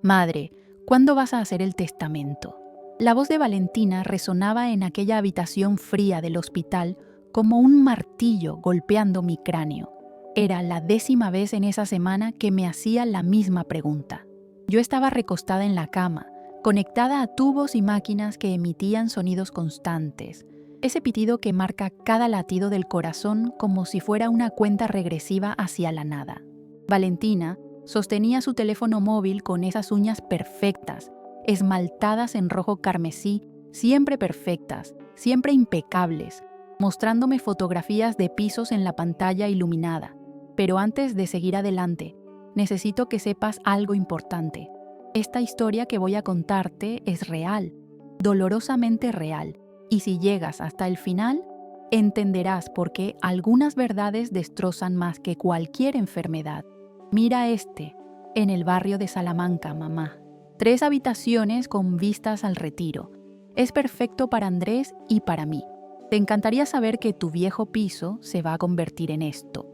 Madre, ¿cuándo vas a hacer el testamento? La voz de Valentina resonaba en aquella habitación fría del hospital como un martillo golpeando mi cráneo. Era la 10ª vez en esa semana que me hacía la misma pregunta. Yo estaba recostada en la cama, conectada a tubos y máquinas que emitían sonidos constantes, ese pitido que marca cada latido del corazón como si fuera una cuenta regresiva hacia la nada. Valentina sostenía su teléfono móvil con esas uñas perfectas, esmaltadas en rojo carmesí, siempre perfectas, siempre impecables, mostrándome fotografías de pisos en la pantalla iluminada. Pero antes de seguir adelante, necesito que sepas algo importante. Esta historia que voy a contarte es real, dolorosamente real, y si llegas hasta el final, entenderás por qué algunas verdades destrozan más que cualquier enfermedad. Mira en el barrio de Salamanca, mamá. 3 habitaciones con vistas al Retiro. Es perfecto para Andrés y para mí. Te encantaría saber que tu viejo piso se va a convertir en esto.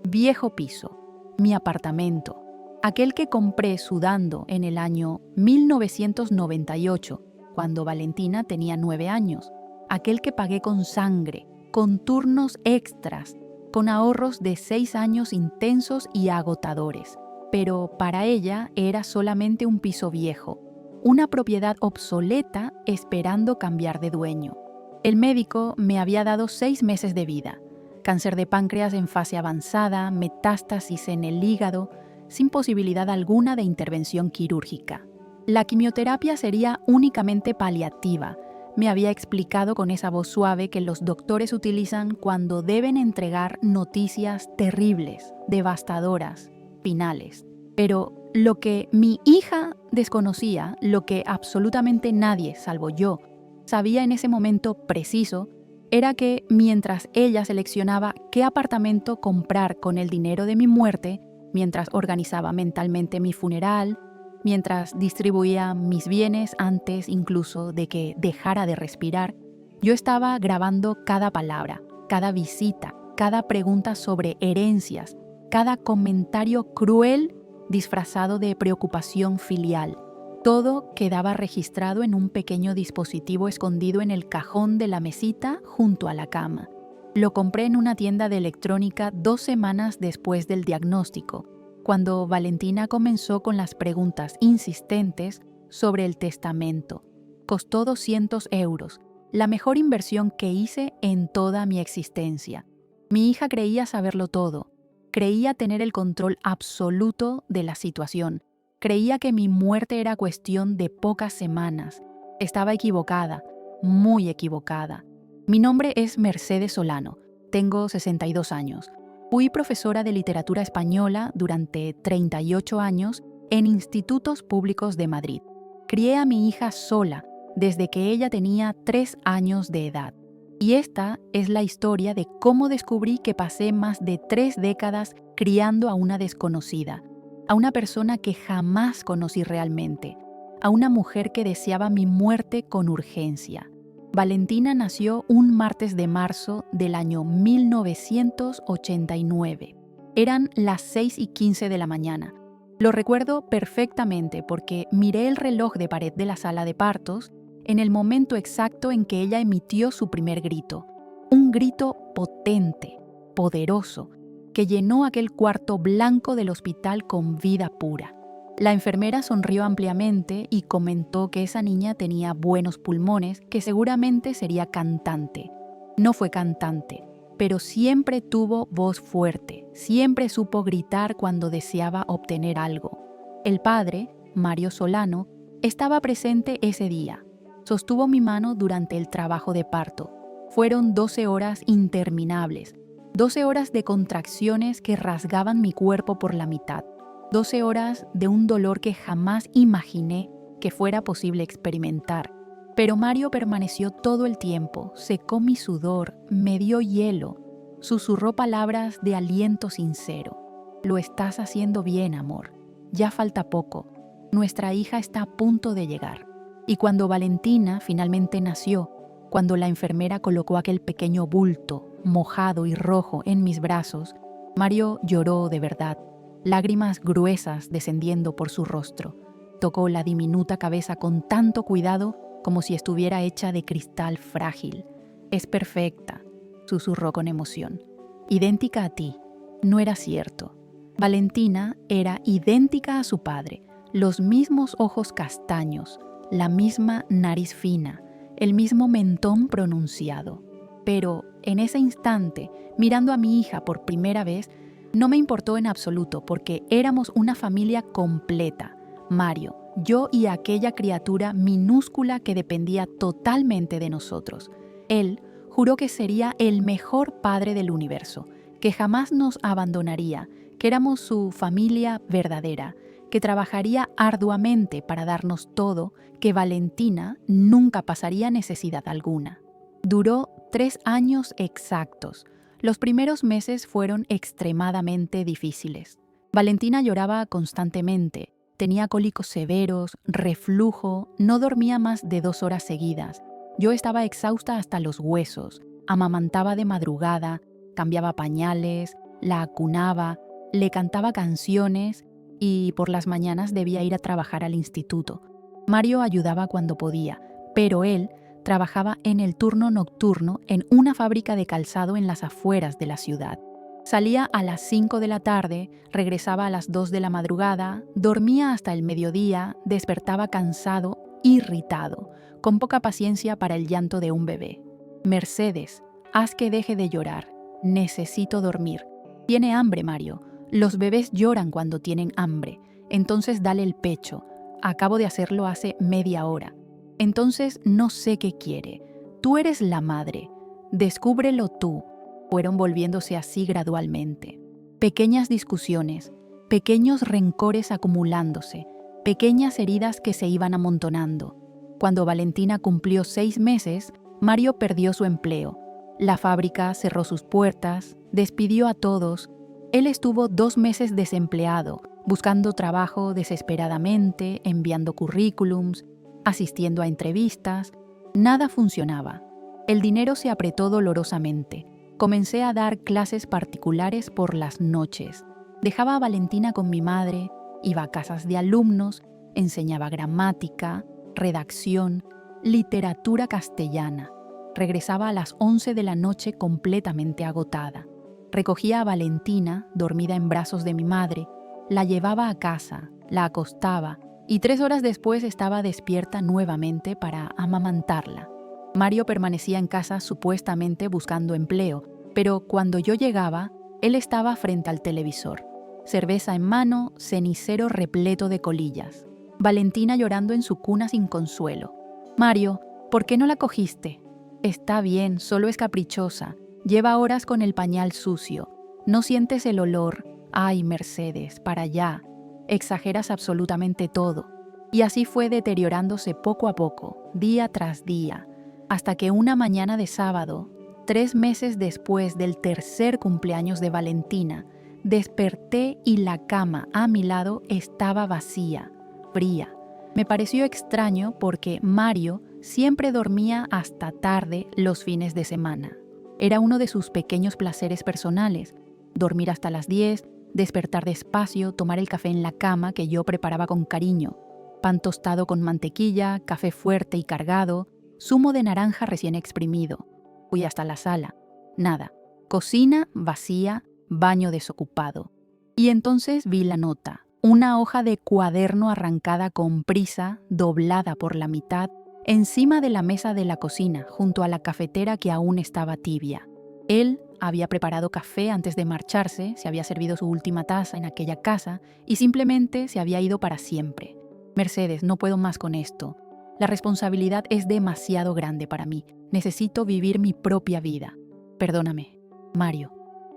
Viejo piso, mi apartamento, aquel que compré sudando en el año 1998, cuando Valentina tenía 9 años, aquel que pagué con sangre, con turnos extras, con ahorros de 6 años intensos y agotadores. Pero para ella era solamente un piso viejo, una propiedad obsoleta esperando cambiar de dueño. El médico me había dado 6 meses de vida, cáncer de páncreas en fase avanzada, metástasis en el hígado, sin posibilidad alguna de intervención quirúrgica. La quimioterapia sería únicamente paliativa, me había explicado con esa voz suave que los doctores utilizan cuando deben entregar noticias terribles, devastadoras, finales. Pero lo que mi hija desconocía, lo que absolutamente nadie, salvo yo, sabía en ese momento preciso, era que mientras ella seleccionaba qué apartamento comprar con el dinero de mi muerte, mientras organizaba mentalmente mi funeral, mientras distribuía mis bienes antes incluso de que dejara de respirar, yo estaba grabando cada palabra, cada visita, cada pregunta sobre herencias, cada comentario cruel disfrazado de preocupación filial. Todo quedaba registrado en un pequeño dispositivo escondido en el cajón de la mesita junto a la cama. Lo compré en una tienda de electrónica 2 semanas después del diagnóstico, cuando Valentina comenzó con las preguntas insistentes sobre el testamento. Costó 200 euros, la mejor inversión que hice en toda mi existencia. Mi hija creía saberlo todo, creía tener el control absoluto de la situación, creía que mi muerte era cuestión de pocas semanas. Estaba equivocada, muy equivocada. Mi nombre es Mercedes Solano, tengo 62 años. Fui profesora de literatura española durante 38 años en institutos públicos de Madrid. Crié a mi hija sola desde que ella tenía 3 años de edad. Y esta es la historia de cómo descubrí que pasé más de 3 décadas criando a una desconocida, a una persona que jamás conocí realmente, a una mujer que deseaba mi muerte con urgencia. Valentina nació un martes de marzo del año 1989. Eran las 6:15 de la mañana. Lo recuerdo perfectamente porque miré el reloj de pared de la sala de partos en el momento exacto en que ella emitió su primer grito. Un grito potente, poderoso, que llenó aquel cuarto blanco del hospital con vida pura. La enfermera sonrió ampliamente y comentó que esa niña tenía buenos pulmones, que seguramente sería cantante. No fue cantante, pero siempre tuvo voz fuerte, siempre supo gritar cuando deseaba obtener algo. El padre, Mario Solano, estaba presente ese día. Sostuvo mi mano durante el trabajo de parto. Fueron 12 horas interminables, 12 horas de contracciones que rasgaban mi cuerpo por la mitad. 12 horas de un dolor que jamás imaginé que fuera posible experimentar. Pero Mario permaneció todo el tiempo, secó mi sudor, me dio hielo, susurró palabras de aliento sincero. Lo estás haciendo bien, amor. Ya falta poco. Nuestra hija está a punto de llegar. Y cuando Valentina finalmente nació, cuando la enfermera colocó aquel pequeño bulto, mojado y rojo, en mis brazos, Mario lloró de verdad. Lágrimas gruesas descendiendo por su rostro. Tocó la diminuta cabeza con tanto cuidado como si estuviera hecha de cristal frágil. «Es perfecta», susurró con emoción. «Idéntica a ti». No era cierto. Valentina era idéntica a su padre. Los mismos ojos castaños, la misma nariz fina, el mismo mentón pronunciado. Pero en ese instante, mirando a mi hija por primera vez, no me importó en absoluto porque éramos una familia completa. Mario, yo y aquella criatura minúscula que dependía totalmente de nosotros. Él juró que sería el mejor padre del universo, que jamás nos abandonaría, que éramos su familia verdadera, que trabajaría arduamente para darnos todo, que Valentina nunca pasaría necesidad alguna. Duró 3 años exactos. Los primeros meses fueron extremadamente difíciles. Valentina lloraba constantemente, tenía cólicos severos, reflujo, no dormía más de 2 horas seguidas. Yo estaba exhausta hasta los huesos, amamantaba de madrugada, cambiaba pañales, la acunaba, le cantaba canciones y por las mañanas debía ir a trabajar al instituto. Mario ayudaba cuando podía, pero él trabajaba en el turno nocturno en una fábrica de calzado en las afueras de la ciudad. Salía a las 5 de la tarde, regresaba a las 2 de la madrugada, dormía hasta el mediodía, despertaba cansado, irritado, con poca paciencia para el llanto de un bebé. «Mercedes, haz que deje de llorar. Necesito dormir. Tiene hambre, Mario. Los bebés lloran cuando tienen hambre. Entonces dale el pecho. Acabo de hacerlo hace media hora. Entonces no sé qué quiere. Tú eres la madre. Descúbrelo tú». Fueron volviéndose así gradualmente. Pequeñas discusiones, pequeños rencores acumulándose, pequeñas heridas que se iban amontonando. Cuando Valentina cumplió 6 meses, Mario perdió su empleo. La fábrica cerró sus puertas, despidió a todos. Él estuvo 2 meses desempleado, buscando trabajo desesperadamente, enviando currículums, asistiendo a entrevistas. Nada funcionaba. El dinero se apretó dolorosamente. Comencé a dar clases particulares por las noches. Dejaba a Valentina con mi madre, iba a casas de alumnos, enseñaba gramática, redacción, literatura castellana. Regresaba a las 11 de la noche completamente agotada. Recogía a Valentina, dormida en brazos de mi madre, la llevaba a casa, la acostaba y 3 horas después estaba despierta nuevamente para amamantarla. Mario permanecía en casa supuestamente buscando empleo, pero cuando yo llegaba, él estaba frente al televisor. Cerveza en mano, cenicero repleto de colillas. Valentina llorando en su cuna sin consuelo. «Mario, ¿por qué no la cogiste?» «Está bien, solo es caprichosa. Lleva horas con el pañal sucio. ¿No sientes el olor? Ay, Mercedes, para allá. Exageras absolutamente todo». Y así fue deteriorándose poco a poco, día tras día, hasta que una mañana de sábado, 3 meses después del tercer cumpleaños de Valentina, desperté y la cama a mi lado estaba vacía, fría. Me pareció extraño porque Mario siempre dormía hasta tarde los fines de semana. Era uno de sus pequeños placeres personales, dormir hasta las 10, despertar despacio, tomar el café en la cama que yo preparaba con cariño, pan tostado con mantequilla, café fuerte y cargado, zumo de naranja recién exprimido. Fui hasta la sala. Nada. Cocina vacía, baño desocupado. Y entonces vi la nota, una hoja de cuaderno arrancada con prisa, doblada por la mitad, encima de la mesa de la cocina, junto a la cafetera que aún estaba tibia. Él había preparado café antes de marcharse, se había servido su última taza en aquella casa y simplemente se había ido para siempre. «Mercedes, no puedo más con esto. La responsabilidad es demasiado grande para mí. Necesito vivir mi propia vida. Perdóname, Mario».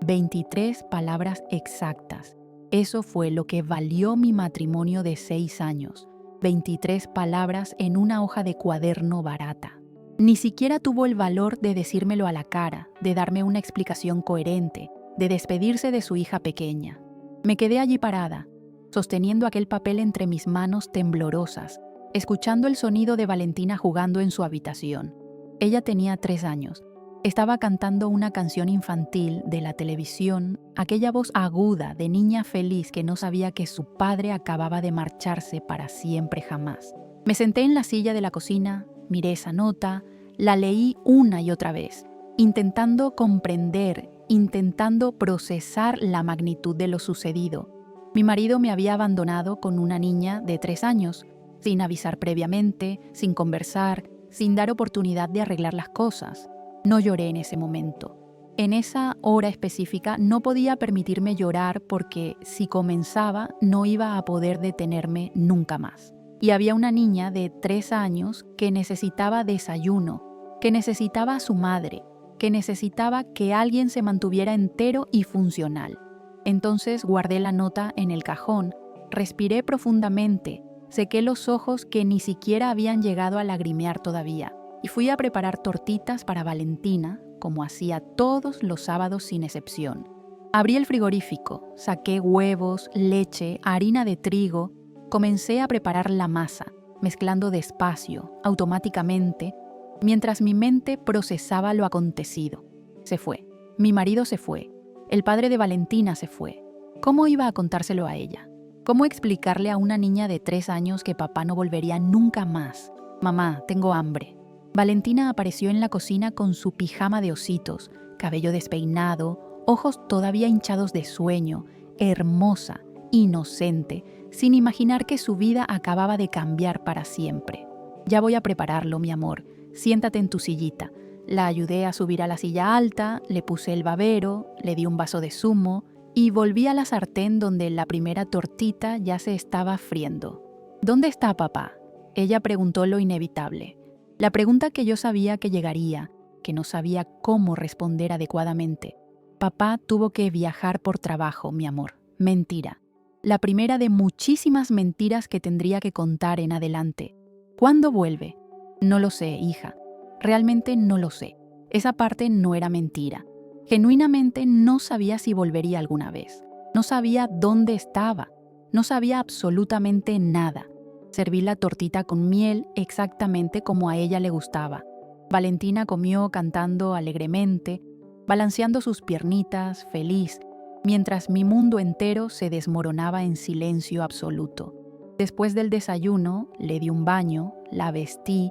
23 palabras exactas. Eso fue lo que valió mi matrimonio de 6 años. 23 palabras en una hoja de cuaderno barata. Ni siquiera tuvo el valor de decírmelo a la cara, de darme una explicación coherente, de despedirse de su hija pequeña. Me quedé allí parada, sosteniendo aquel papel entre mis manos temblorosas, escuchando el sonido de Valentina jugando en su habitación. Ella tenía 3 años. Estaba cantando una canción infantil de la televisión, aquella voz aguda de niña feliz que no sabía que su padre acababa de marcharse para siempre jamás. Me senté en la silla de la cocina, miré esa nota, la leí una y otra vez, intentando comprender, intentando procesar la magnitud de lo sucedido. Mi marido me había abandonado con una niña de 3 años, sin avisar previamente, sin conversar, sin dar oportunidad de arreglar las cosas. No lloré en ese momento. En esa hora específica no podía permitirme llorar porque si comenzaba no iba a poder detenerme nunca más. Y había una niña de 3 años que necesitaba desayuno, que necesitaba a su madre, que necesitaba que alguien se mantuviera entero y funcional. Entonces guardé la nota en el cajón, respiré profundamente, sequé los ojos que ni siquiera habían llegado a lagrimear todavía y fui a preparar tortitas para Valentina, como hacía todos los sábados sin excepción. Abrí el frigorífico, saqué huevos, leche, harina de trigo, comencé a preparar la masa, mezclando despacio, automáticamente, mientras mi mente procesaba lo acontecido. Se fue. Mi marido se fue. El padre de Valentina se fue. ¿Cómo iba a contárselo a ella? ¿Cómo explicarle a una niña de 3 años que papá no volvería nunca más? Mamá, tengo hambre. Valentina apareció en la cocina con su pijama de ositos, cabello despeinado, ojos todavía hinchados de sueño, hermosa, inocente, sin imaginar que su vida acababa de cambiar para siempre. Ya voy a prepararlo, mi amor. Siéntate en tu sillita. La ayudé a subir a la silla alta, le puse el babero, le di un vaso de zumo y volví a la sartén donde la primera tortita ya se estaba friendo. ¿Dónde está papá? Ella preguntó lo inevitable. La pregunta que yo sabía que llegaría, que no sabía cómo responder adecuadamente. Papá tuvo que viajar por trabajo, mi amor. Mentira. La primera de muchísimas mentiras que tendría que contar en adelante. ¿Cuándo vuelve? No lo sé, hija. Realmente no lo sé. Esa parte no era mentira. Genuinamente no sabía si volvería alguna vez. No sabía dónde estaba. No sabía absolutamente nada. Serví la tortita con miel exactamente como a ella le gustaba. Valentina comió cantando alegremente, balanceando sus piernitas, feliz, mientras mi mundo entero se desmoronaba en silencio absoluto. Después del desayuno, le di un baño, la vestí,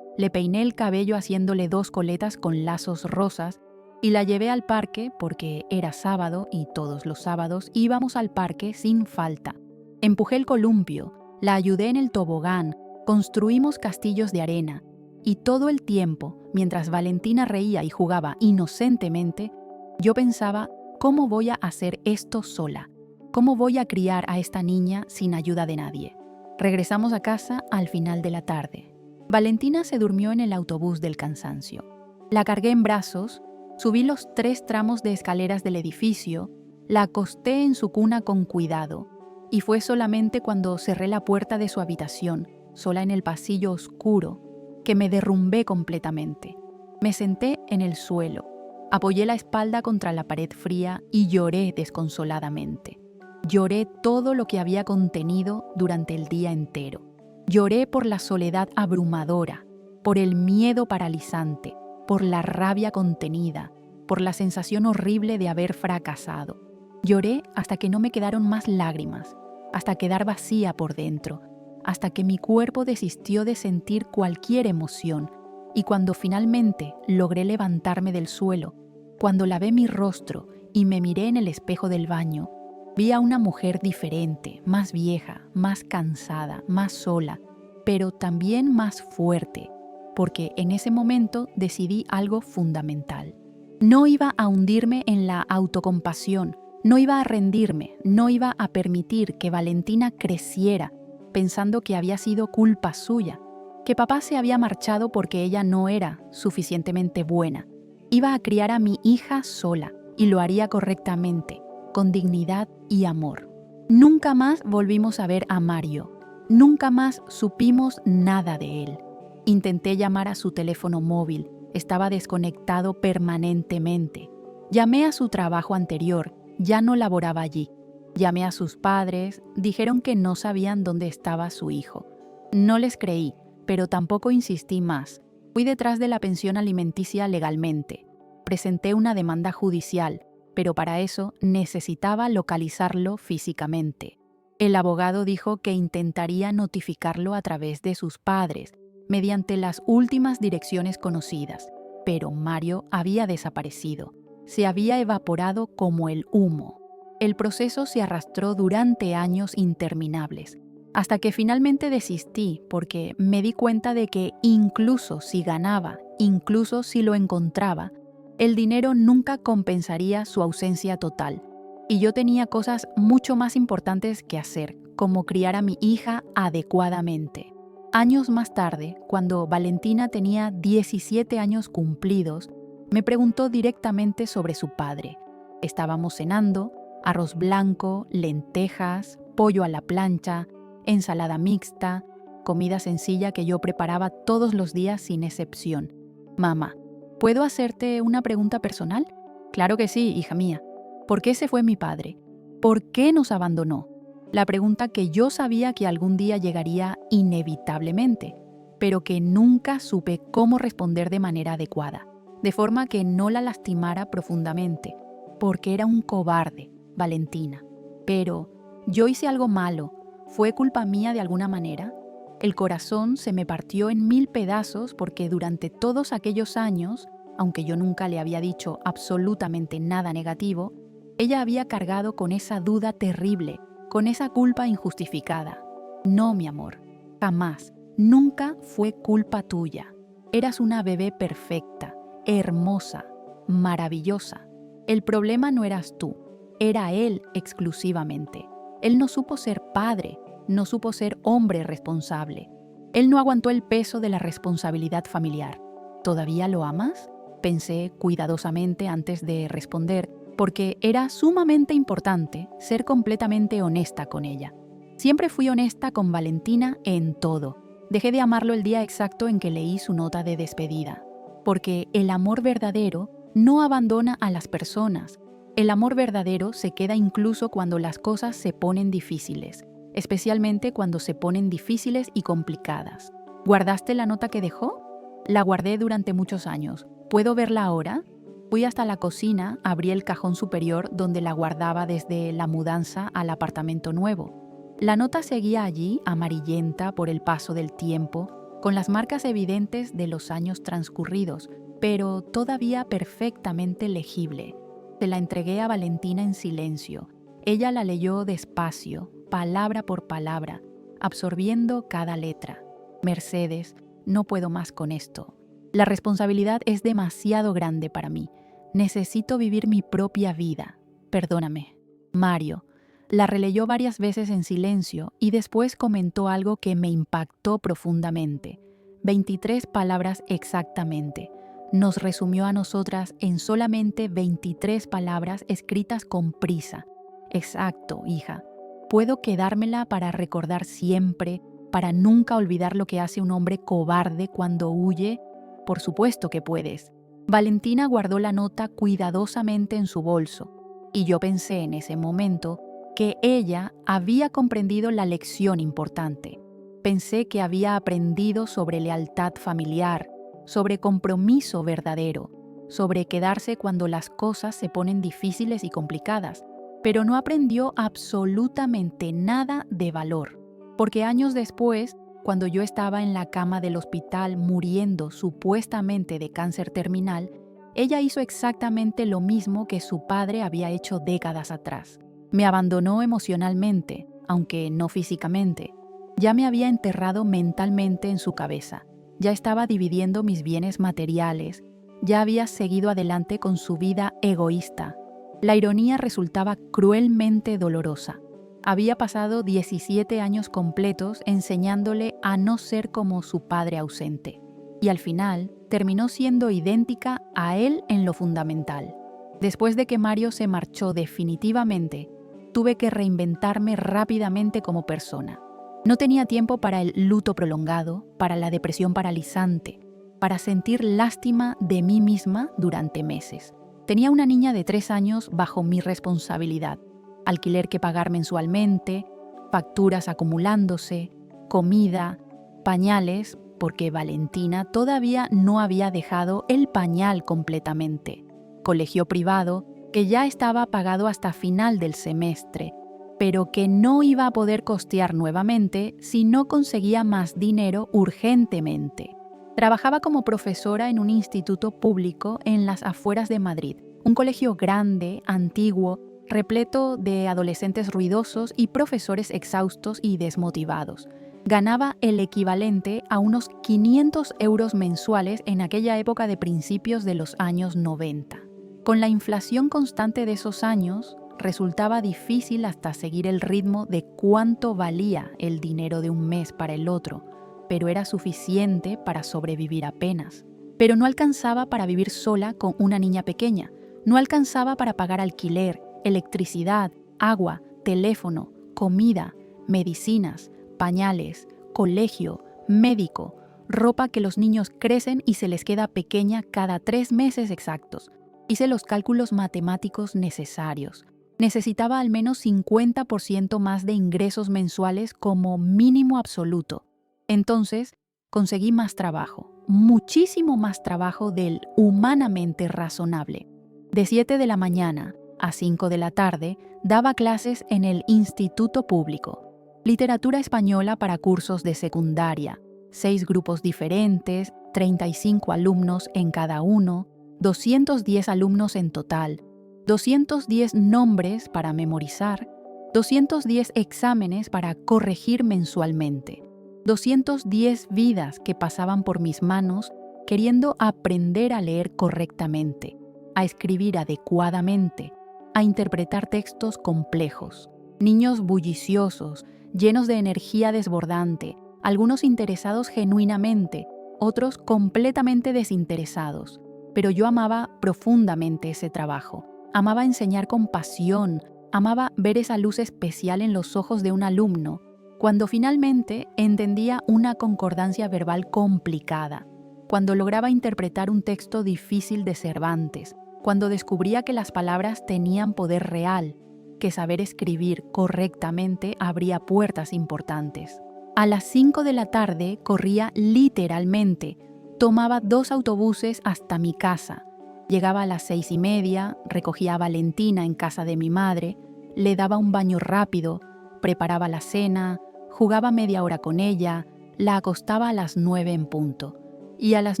le peiné el cabello haciéndole 2 coletas con lazos rosas y la llevé al parque porque era sábado y todos los sábados íbamos al parque sin falta. Empujé el columpio, la ayudé en el tobogán, construimos castillos de arena y todo el tiempo, mientras Valentina reía y jugaba inocentemente, yo pensaba, ¿cómo voy a hacer esto sola? ¿Cómo voy a criar a esta niña sin ayuda de nadie? Regresamos a casa al final de la tarde. Valentina se durmió en el autobús del cansancio. La cargué en brazos, subí los 3 tramos de escaleras del edificio, la acosté en su cuna con cuidado, y fue solamente cuando cerré la puerta de su habitación, sola en el pasillo oscuro, que me derrumbé completamente. Me senté en el suelo, apoyé la espalda contra la pared fría y lloré desconsoladamente. Lloré todo lo que había contenido durante el día entero. Lloré por la soledad abrumadora, por el miedo paralizante, por la rabia contenida, por la sensación horrible de haber fracasado. Lloré hasta que no me quedaron más lágrimas, hasta quedar vacía por dentro, hasta que mi cuerpo desistió de sentir cualquier emoción, y cuando finalmente logré levantarme del suelo, cuando lavé mi rostro y me miré en el espejo del baño, vi a una mujer diferente, más vieja, más cansada, más sola, pero también más fuerte, porque en ese momento decidí algo fundamental. No iba a hundirme en la autocompasión, no iba a rendirme, no iba a permitir que Valentina creciera pensando que había sido culpa suya, que papá se había marchado porque ella no era suficientemente buena. Iba a criar a mi hija sola y lo haría correctamente, con dignidad y amor. Nunca más volvimos a ver a Mario. Nunca más supimos nada de él. Intenté llamar a su teléfono móvil. Estaba desconectado permanentemente. Llamé a su trabajo anterior. Ya no laboraba allí. Llamé a sus padres. Dijeron que no sabían dónde estaba su hijo. No les creí, pero tampoco insistí más. Fui detrás de la pensión alimenticia legalmente. Presenté una demanda judicial, pero para eso necesitaba localizarlo físicamente. El abogado dijo que intentaría notificarlo a través de sus padres, mediante las últimas direcciones conocidas, pero Mario había desaparecido. Se había evaporado como el humo. El proceso se arrastró durante años interminables, hasta que finalmente desistí porque me di cuenta de que incluso si ganaba, incluso si lo encontraba, el dinero nunca compensaría su ausencia total. Y yo tenía cosas mucho más importantes que hacer, como criar a mi hija adecuadamente. Años más tarde, cuando Valentina tenía 17 años cumplidos, me preguntó directamente sobre su padre. Estábamos cenando, arroz blanco, lentejas, pollo a la plancha, ensalada mixta, comida sencilla que yo preparaba todos los días sin excepción. Mamá, ¿puedo hacerte una pregunta personal? Claro que sí, hija mía. ¿Por qué se fue mi padre? ¿Por qué nos abandonó? La pregunta que yo sabía que algún día llegaría inevitablemente, pero que nunca supe cómo responder de manera adecuada, de forma que no la lastimara profundamente, porque era un cobarde, Valentina. Pero, ¿yo hice algo malo? ¿Fue culpa mía de alguna manera? El corazón se me partió en 1000 pedazos porque durante todos aquellos años, aunque yo nunca le había dicho absolutamente nada negativo, ella había cargado con esa duda terrible, con esa culpa injustificada. No, mi amor, jamás, nunca fue culpa tuya. Eras una bebé perfecta, hermosa, maravillosa. El problema no eras tú, era él exclusivamente. Él no supo ser padre, no supo ser hombre responsable. Él no aguantó el peso de la responsabilidad familiar. ¿Todavía lo amas? Pensé cuidadosamente antes de responder, porque era sumamente importante ser completamente honesta con ella. Siempre fui honesta con Valentina en todo. Dejé de amarlo el día exacto en que leí su nota de despedida, porque el amor verdadero no abandona a las personas. El amor verdadero se queda incluso cuando las cosas se ponen difíciles, especialmente cuando se ponen difíciles y complicadas. ¿Guardaste la nota que dejó? La guardé durante muchos años. ¿Puedo verla ahora? Fui hasta la cocina, abrí el cajón superior donde la guardaba desde la mudanza al apartamento nuevo. La nota seguía allí, amarillenta por el paso del tiempo, con las marcas evidentes de los años transcurridos, pero todavía perfectamente legible. Se la entregué a Valentina en silencio. Ella la leyó despacio, palabra por palabra, absorbiendo cada letra. Mercedes, no puedo más con esto. La responsabilidad es demasiado grande para mí. Necesito vivir mi propia vida. Perdóname. Mario. La releyó varias veces en silencio y después comentó algo que me impactó profundamente. 23 palabras exactamente. Nos resumió a nosotras en solamente 23 palabras escritas con prisa. Exacto, hija. Puedo quedármela para recordar siempre, para nunca olvidar lo que hace un hombre cobarde cuando huye. Por supuesto que puedes. Valentina guardó la nota cuidadosamente en su bolso, y yo pensé en ese momento que ella había comprendido la lección importante. Pensé que había aprendido sobre lealtad familiar, sobre compromiso verdadero, sobre quedarse cuando las cosas se ponen difíciles y complicadas, pero no aprendió absolutamente nada de valor, porque años después, cuando yo estaba en la cama del hospital muriendo supuestamente de cáncer terminal, ella hizo exactamente lo mismo que su padre había hecho décadas atrás. Me abandonó emocionalmente, aunque no físicamente. Ya me había enterrado mentalmente en su cabeza. Ya estaba dividiendo mis bienes materiales. Ya había seguido adelante con su vida egoísta. La ironía resultaba cruelmente dolorosa. Había pasado 17 años completos enseñándole a no ser como su padre ausente. Y al final terminó siendo idéntica a él en lo fundamental. Después de que Mario se marchó definitivamente, tuve que reinventarme rápidamente como persona. No tenía tiempo para el luto prolongado, para la depresión paralizante, para sentir lástima de mí misma durante meses. Tenía una niña de 3 años bajo mi responsabilidad. Alquiler que pagar mensualmente, facturas acumulándose, comida, pañales, porque Valentina todavía no había dejado el pañal completamente. colegio privado, que ya estaba pagado hasta final del semestre, pero que no iba a poder costear nuevamente si no conseguía más dinero urgentemente. Trabajaba como profesora en un instituto público en las afueras de Madrid, un colegio grande, antiguo, repleto de adolescentes ruidosos y profesores exhaustos y desmotivados. Ganaba el equivalente a unos 500 euros mensuales en aquella época de principios de los años 90. Con la inflación constante de esos años, resultaba difícil hasta seguir el ritmo de cuánto valía el dinero de un mes para el otro, pero era suficiente para sobrevivir apenas. Pero no alcanzaba para vivir sola con una niña pequeña, no alcanzaba para pagar alquiler, electricidad, agua, teléfono, comida, medicinas, pañales, colegio, médico, ropa que los niños crecen y se les queda pequeña cada 3 meses exactos. Hice los cálculos matemáticos necesarios. Necesitaba al menos 50% más de ingresos mensuales como mínimo absoluto. Entonces, conseguí más trabajo, muchísimo más trabajo del humanamente razonable. De 7 de la mañana a 5 de la tarde, daba clases en el Instituto Público. Literatura española para cursos de secundaria, 6 grupos diferentes, 35 alumnos en cada uno, 210 alumnos en total, 210 nombres para memorizar, 210 exámenes para corregir mensualmente, 210 vidas que pasaban por mis manos queriendo aprender a leer correctamente, a escribir adecuadamente, a interpretar textos complejos. Niños bulliciosos, llenos de energía desbordante, algunos interesados genuinamente, otros completamente desinteresados. Pero yo amaba profundamente ese trabajo. Amaba enseñar con pasión, amaba ver esa luz especial en los ojos de un alumno, cuando finalmente entendía una concordancia verbal complicada, cuando lograba interpretar un texto difícil de Cervantes, cuando descubría que las palabras tenían poder real, que saber escribir correctamente abría puertas importantes. A las 5 de la tarde corría literalmente, tomaba 2 autobuses hasta mi casa. Llegaba a las 6:30, recogía a Valentina en casa de mi madre, le daba un baño rápido, preparaba la cena, jugaba media hora con ella, la acostaba a las 9 en punto. Y a las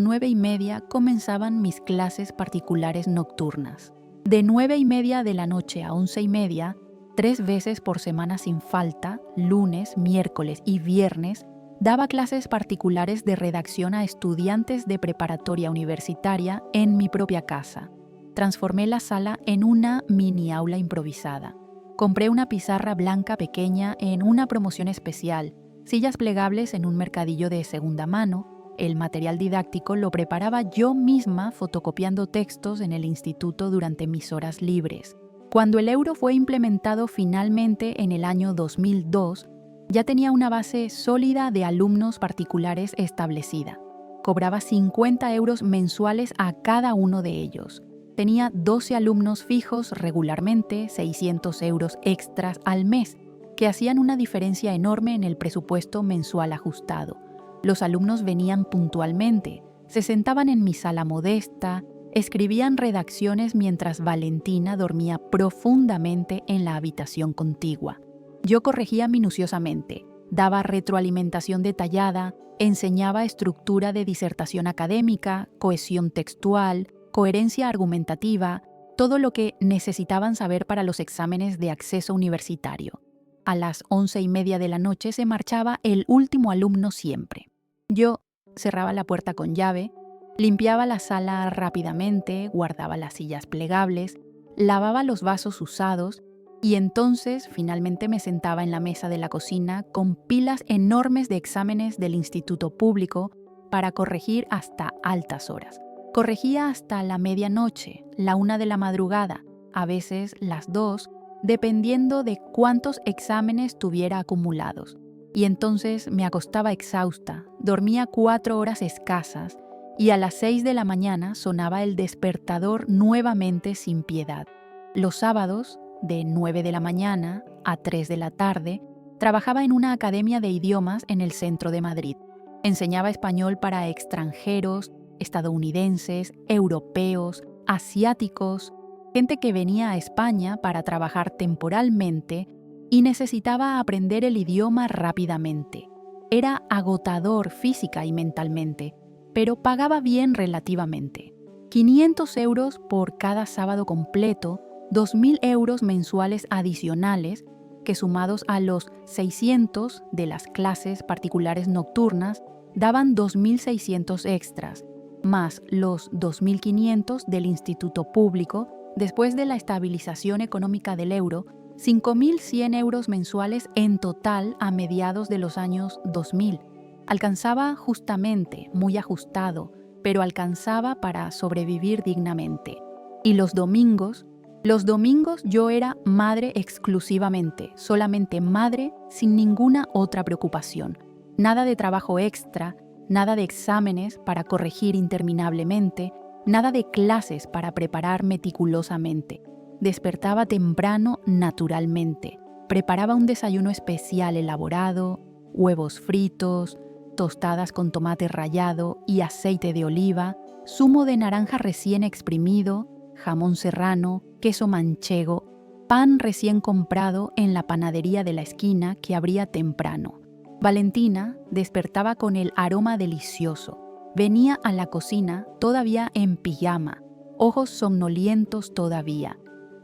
9:30 comenzaban mis clases particulares nocturnas. De 9:30 de la noche a 11:30, 3 veces por semana sin falta, lunes, miércoles y viernes, daba clases particulares de redacción a estudiantes de preparatoria universitaria en mi propia casa. Transformé la sala en una mini aula improvisada. Compré una pizarra blanca pequeña en una promoción especial, sillas plegables en un mercadillo de segunda mano. El material didáctico lo preparaba yo misma fotocopiando textos en el instituto durante mis horas libres. Cuando el euro fue implementado finalmente en el año 2002, ya tenía una base sólida de alumnos particulares establecida. Cobraba 50 euros mensuales a cada uno de ellos. Tenía 12 alumnos fijos regularmente, 600 euros extras al mes, que hacían una diferencia enorme en el presupuesto mensual ajustado. Los alumnos venían puntualmente, se sentaban en mi sala modesta, escribían redacciones mientras Valentina dormía profundamente en la habitación contigua. Yo corregía minuciosamente, daba retroalimentación detallada, enseñaba estructura de disertación académica, cohesión textual, coherencia argumentativa, todo lo que necesitaban saber para los exámenes de acceso universitario. A las 11:30 de la noche se marchaba el último alumno siempre. Yo cerraba la puerta con llave, limpiaba la sala rápidamente, guardaba las sillas plegables, lavaba los vasos usados y entonces finalmente me sentaba en la mesa de la cocina con pilas enormes de exámenes del Instituto Público para corregir hasta altas horas. Corregía hasta la medianoche, la 1 de la madrugada, a veces las 2, dependiendo de cuántos exámenes tuviera acumulados. Y entonces me acostaba exhausta, dormía 4 horas escasas y a las 6 de la mañana sonaba el despertador nuevamente sin piedad. Los sábados, de 9 de la mañana a 3 de la tarde, trabajaba en una academia de idiomas en el centro de Madrid. Enseñaba español para extranjeros, estadounidenses, europeos, asiáticos, gente que venía a España para trabajar temporalmente y necesitaba aprender el idioma rápidamente. Era agotador física y mentalmente, pero pagaba bien relativamente. 500 euros por cada sábado completo, 2.000 euros mensuales adicionales, que sumados a los 600 de las clases particulares nocturnas, daban 2.600 extras, más los 2.500 del instituto público, después de la estabilización económica del euro, 5.100 euros mensuales en total a mediados de los años 2000. Alcanzaba justamente, muy ajustado, pero alcanzaba para sobrevivir dignamente. Y los domingos yo era madre exclusivamente, solamente madre sin ninguna otra preocupación. Nada de trabajo extra, nada de exámenes para corregir interminablemente, nada de clases para preparar meticulosamente. Despertaba temprano naturalmente. Preparaba un desayuno especial elaborado, huevos fritos, tostadas con tomate rallado y aceite de oliva, zumo de naranja recién exprimido, jamón serrano, queso manchego, pan recién comprado en la panadería de la esquina que abría temprano. Valentina despertaba con el aroma delicioso. Venía a la cocina todavía en pijama, ojos somnolientos todavía.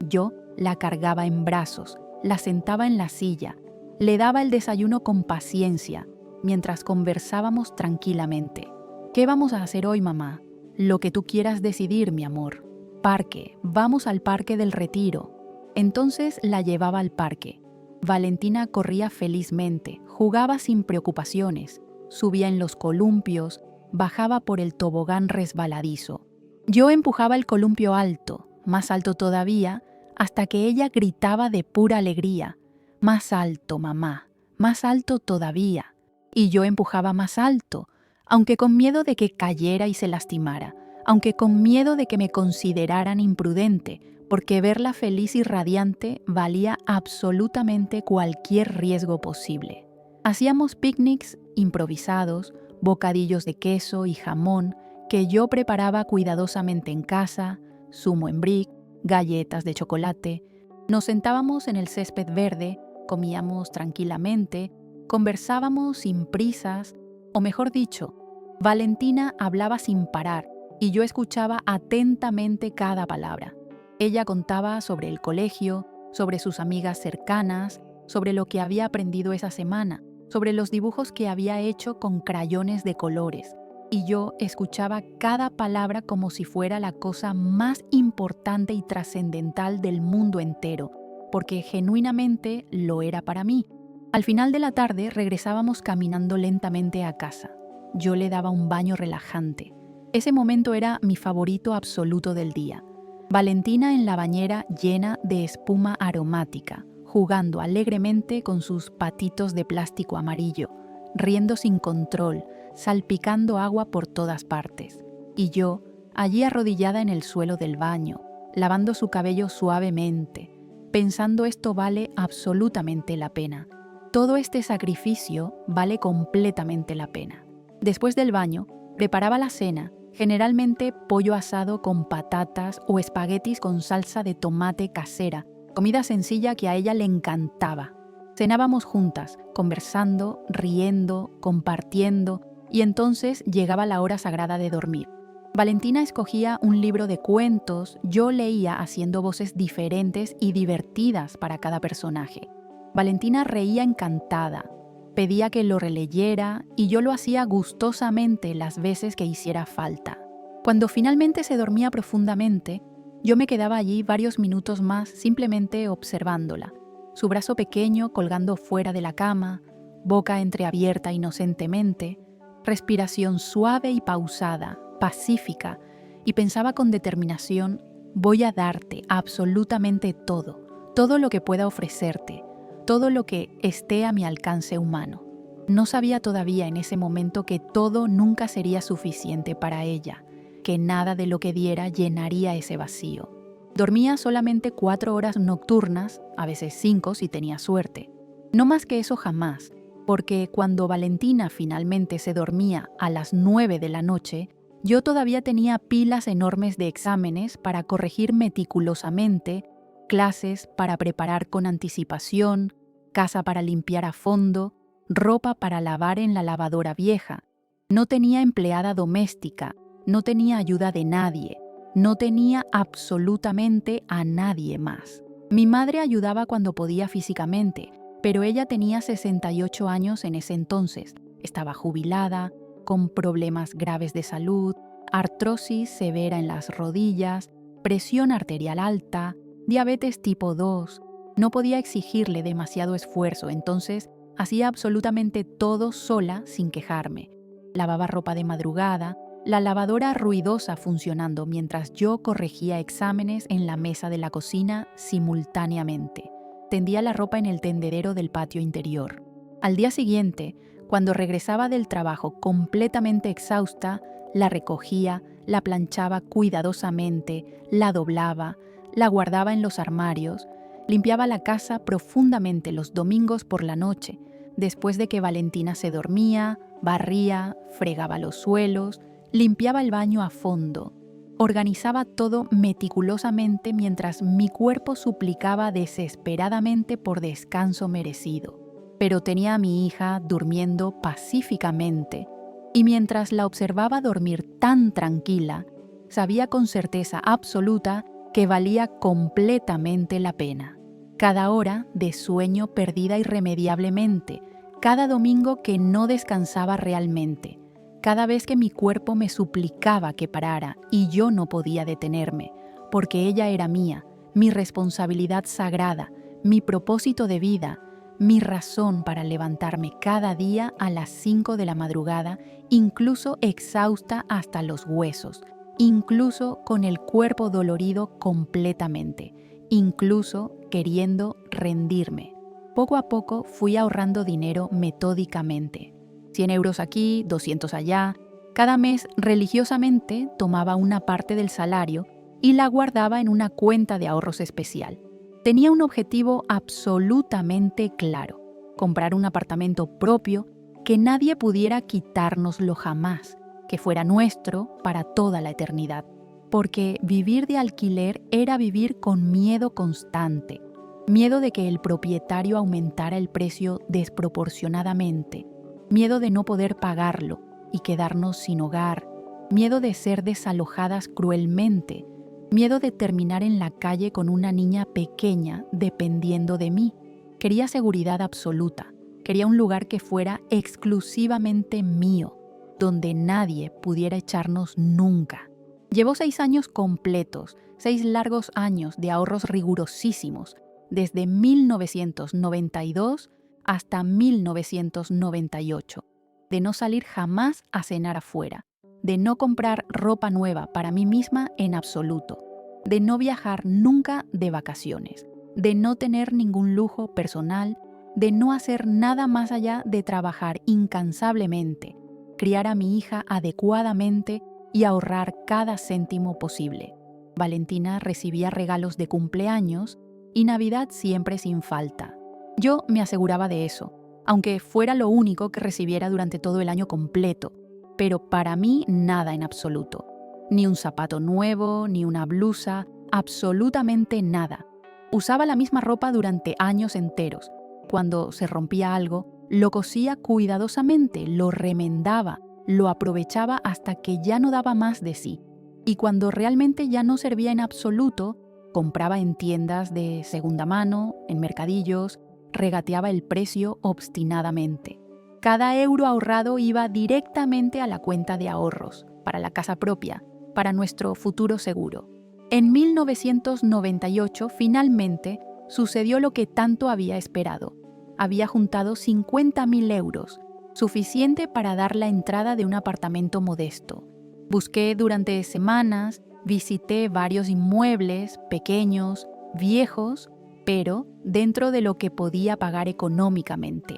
Yo la cargaba en brazos, la sentaba en la silla, le daba el desayuno con paciencia, mientras conversábamos tranquilamente. ¿Qué vamos a hacer hoy, mamá? Lo que tú quieras decidir, mi amor. Parque, vamos al Parque del Retiro. Entonces la llevaba al parque. Valentina corría felizmente, jugaba sin preocupaciones, subía en los columpios, bajaba por el tobogán resbaladizo. Yo empujaba el columpio alto, más alto todavía, hasta que ella gritaba de pura alegría: «Más alto, mamá, más alto todavía». Y yo empujaba más alto, aunque con miedo de que cayera y se lastimara, aunque con miedo de que me consideraran imprudente, porque verla feliz y radiante valía absolutamente cualquier riesgo posible. Hacíamos picnics improvisados, bocadillos de queso y jamón que yo preparaba cuidadosamente en casa, zumo en brick, galletas de chocolate. Nos sentábamos en el césped verde, comíamos tranquilamente, conversábamos sin prisas, o mejor dicho, Valentina hablaba sin parar y yo escuchaba atentamente cada palabra. Ella contaba sobre el colegio, sobre sus amigas cercanas, sobre lo que había aprendido esa semana, sobre los dibujos que había hecho con crayones de colores, y yo escuchaba cada palabra como si fuera la cosa más importante y trascendental del mundo entero, porque genuinamente lo era para mí. Al final de la tarde regresábamos caminando lentamente a casa. Yo le daba un baño relajante. Ese momento era mi favorito absoluto del día. Valentina en la bañera llena de espuma aromática, jugando alegremente con sus patitos de plástico amarillo, riendo sin control, salpicando agua por todas partes. Y yo, allí arrodillada en el suelo del baño, lavando su cabello suavemente, pensando: esto vale absolutamente la pena. Todo este sacrificio vale completamente la pena. Después del baño, preparaba la cena, generalmente pollo asado con patatas o espaguetis con salsa de tomate casera, comida sencilla que a ella le encantaba. Cenábamos juntas, conversando, riendo, compartiendo, y entonces llegaba la hora sagrada de dormir. Valentina escogía un libro de cuentos, yo leía haciendo voces diferentes y divertidas para cada personaje. Valentina reía encantada, pedía que lo releyera y yo lo hacía gustosamente las veces que hiciera falta. Cuando finalmente se dormía profundamente, yo me quedaba allí varios minutos más simplemente observándola, su brazo pequeño colgando fuera de la cama, boca entreabierta inocentemente, respiración suave y pausada, pacífica, y pensaba con determinación: voy a darte absolutamente todo, todo lo que pueda ofrecerte, todo lo que esté a mi alcance humano. No sabía todavía en ese momento que todo nunca sería suficiente para ella, que nada de lo que diera llenaría ese vacío. Dormía solamente 4 horas nocturnas, a veces 5 si tenía suerte. No más que eso jamás, porque cuando Valentina finalmente se dormía a las 9 de la noche, Yo todavía tenía pilas enormes de exámenes para corregir meticulosamente, clases para preparar con anticipación, casa para limpiar a fondo, ropa para lavar en la lavadora vieja. No tenía empleada doméstica, no tenía ayuda de nadie, no tenía absolutamente a nadie más. Mi madre ayudaba cuando podía físicamente, pero ella tenía 68 años en ese entonces. Estaba jubilada, con problemas graves de salud, artrosis severa en las rodillas, presión arterial alta, diabetes tipo 2. No podía exigirle demasiado esfuerzo, entonces hacía absolutamente todo sola sin quejarme. Lavaba ropa de madrugada, la lavadora ruidosa funcionando mientras yo corregía exámenes en la mesa de la cocina simultáneamente. Tendía la ropa en el tendedero del patio interior. Al día siguiente, cuando regresaba del trabajo completamente exhausta, la recogía, la planchaba cuidadosamente, la doblaba, la guardaba en los armarios, limpiaba la casa profundamente los domingos por la noche, después de que Valentina se dormía, barría, fregaba los suelos, limpiaba el baño a fondo. Organizaba todo meticulosamente mientras mi cuerpo suplicaba desesperadamente por descanso merecido. Pero tenía a mi hija durmiendo pacíficamente, y mientras la observaba dormir tan tranquila, sabía con certeza absoluta que valía completamente la pena. Cada hora de sueño perdida irremediablemente, cada domingo que no descansaba realmente, cada vez que mi cuerpo me suplicaba que parara y yo no podía detenerme, porque ella era mía, mi responsabilidad sagrada, mi propósito de vida, mi razón para levantarme cada día a las 5 de la madrugada, incluso exhausta hasta los huesos, incluso con el cuerpo dolorido completamente, incluso queriendo rendirme. Poco a poco fui ahorrando dinero metódicamente. 100 euros aquí, 200 allá. Cada mes religiosamente tomaba una parte del salario y la guardaba en una cuenta de ahorros especial. Tenía un objetivo absolutamente claro: comprar un apartamento propio que nadie pudiera quitárnoslo jamás, que fuera nuestro para toda la eternidad. Porque vivir de alquiler era vivir con miedo constante, miedo de que el propietario aumentara el precio desproporcionadamente, miedo de no poder pagarlo y quedarnos sin hogar, miedo de ser desalojadas cruelmente, miedo de terminar en la calle con una niña pequeña dependiendo de mí. Quería seguridad absoluta, quería un lugar que fuera exclusivamente mío, donde nadie pudiera echarnos nunca. Llevo 6 años completos, 6 largos años de ahorros rigurosísimos, desde 1992 hasta 1998, de no salir jamás a cenar afuera, de no comprar ropa nueva para mí misma en absoluto, de no viajar nunca de vacaciones, de no tener ningún lujo personal, de no hacer nada más allá de trabajar incansablemente, criar a mi hija adecuadamente y ahorrar cada céntimo posible. Valentina recibía regalos de cumpleaños y Navidad siempre sin falta. Yo me aseguraba de eso, aunque fuera lo único que recibiera durante todo el año completo, pero para mí nada en absoluto. Ni un zapato nuevo, ni una blusa, absolutamente nada. Usaba la misma ropa durante años enteros. Cuando se rompía algo, lo cosía cuidadosamente, lo remendaba, lo aprovechaba hasta que ya no daba más de sí. Y cuando realmente ya no servía en absoluto, compraba en tiendas de segunda mano, en mercadillos, regateaba el precio obstinadamente. Cada euro ahorrado iba directamente a la cuenta de ahorros, para la casa propia, para nuestro futuro seguro. En 1998, finalmente, sucedió lo que tanto había esperado. Había juntado 50.000 euros, suficiente para dar la entrada de un apartamento modesto. Busqué durante semanas, visité varios inmuebles, pequeños, viejos, pero dentro de lo que podía pagar económicamente.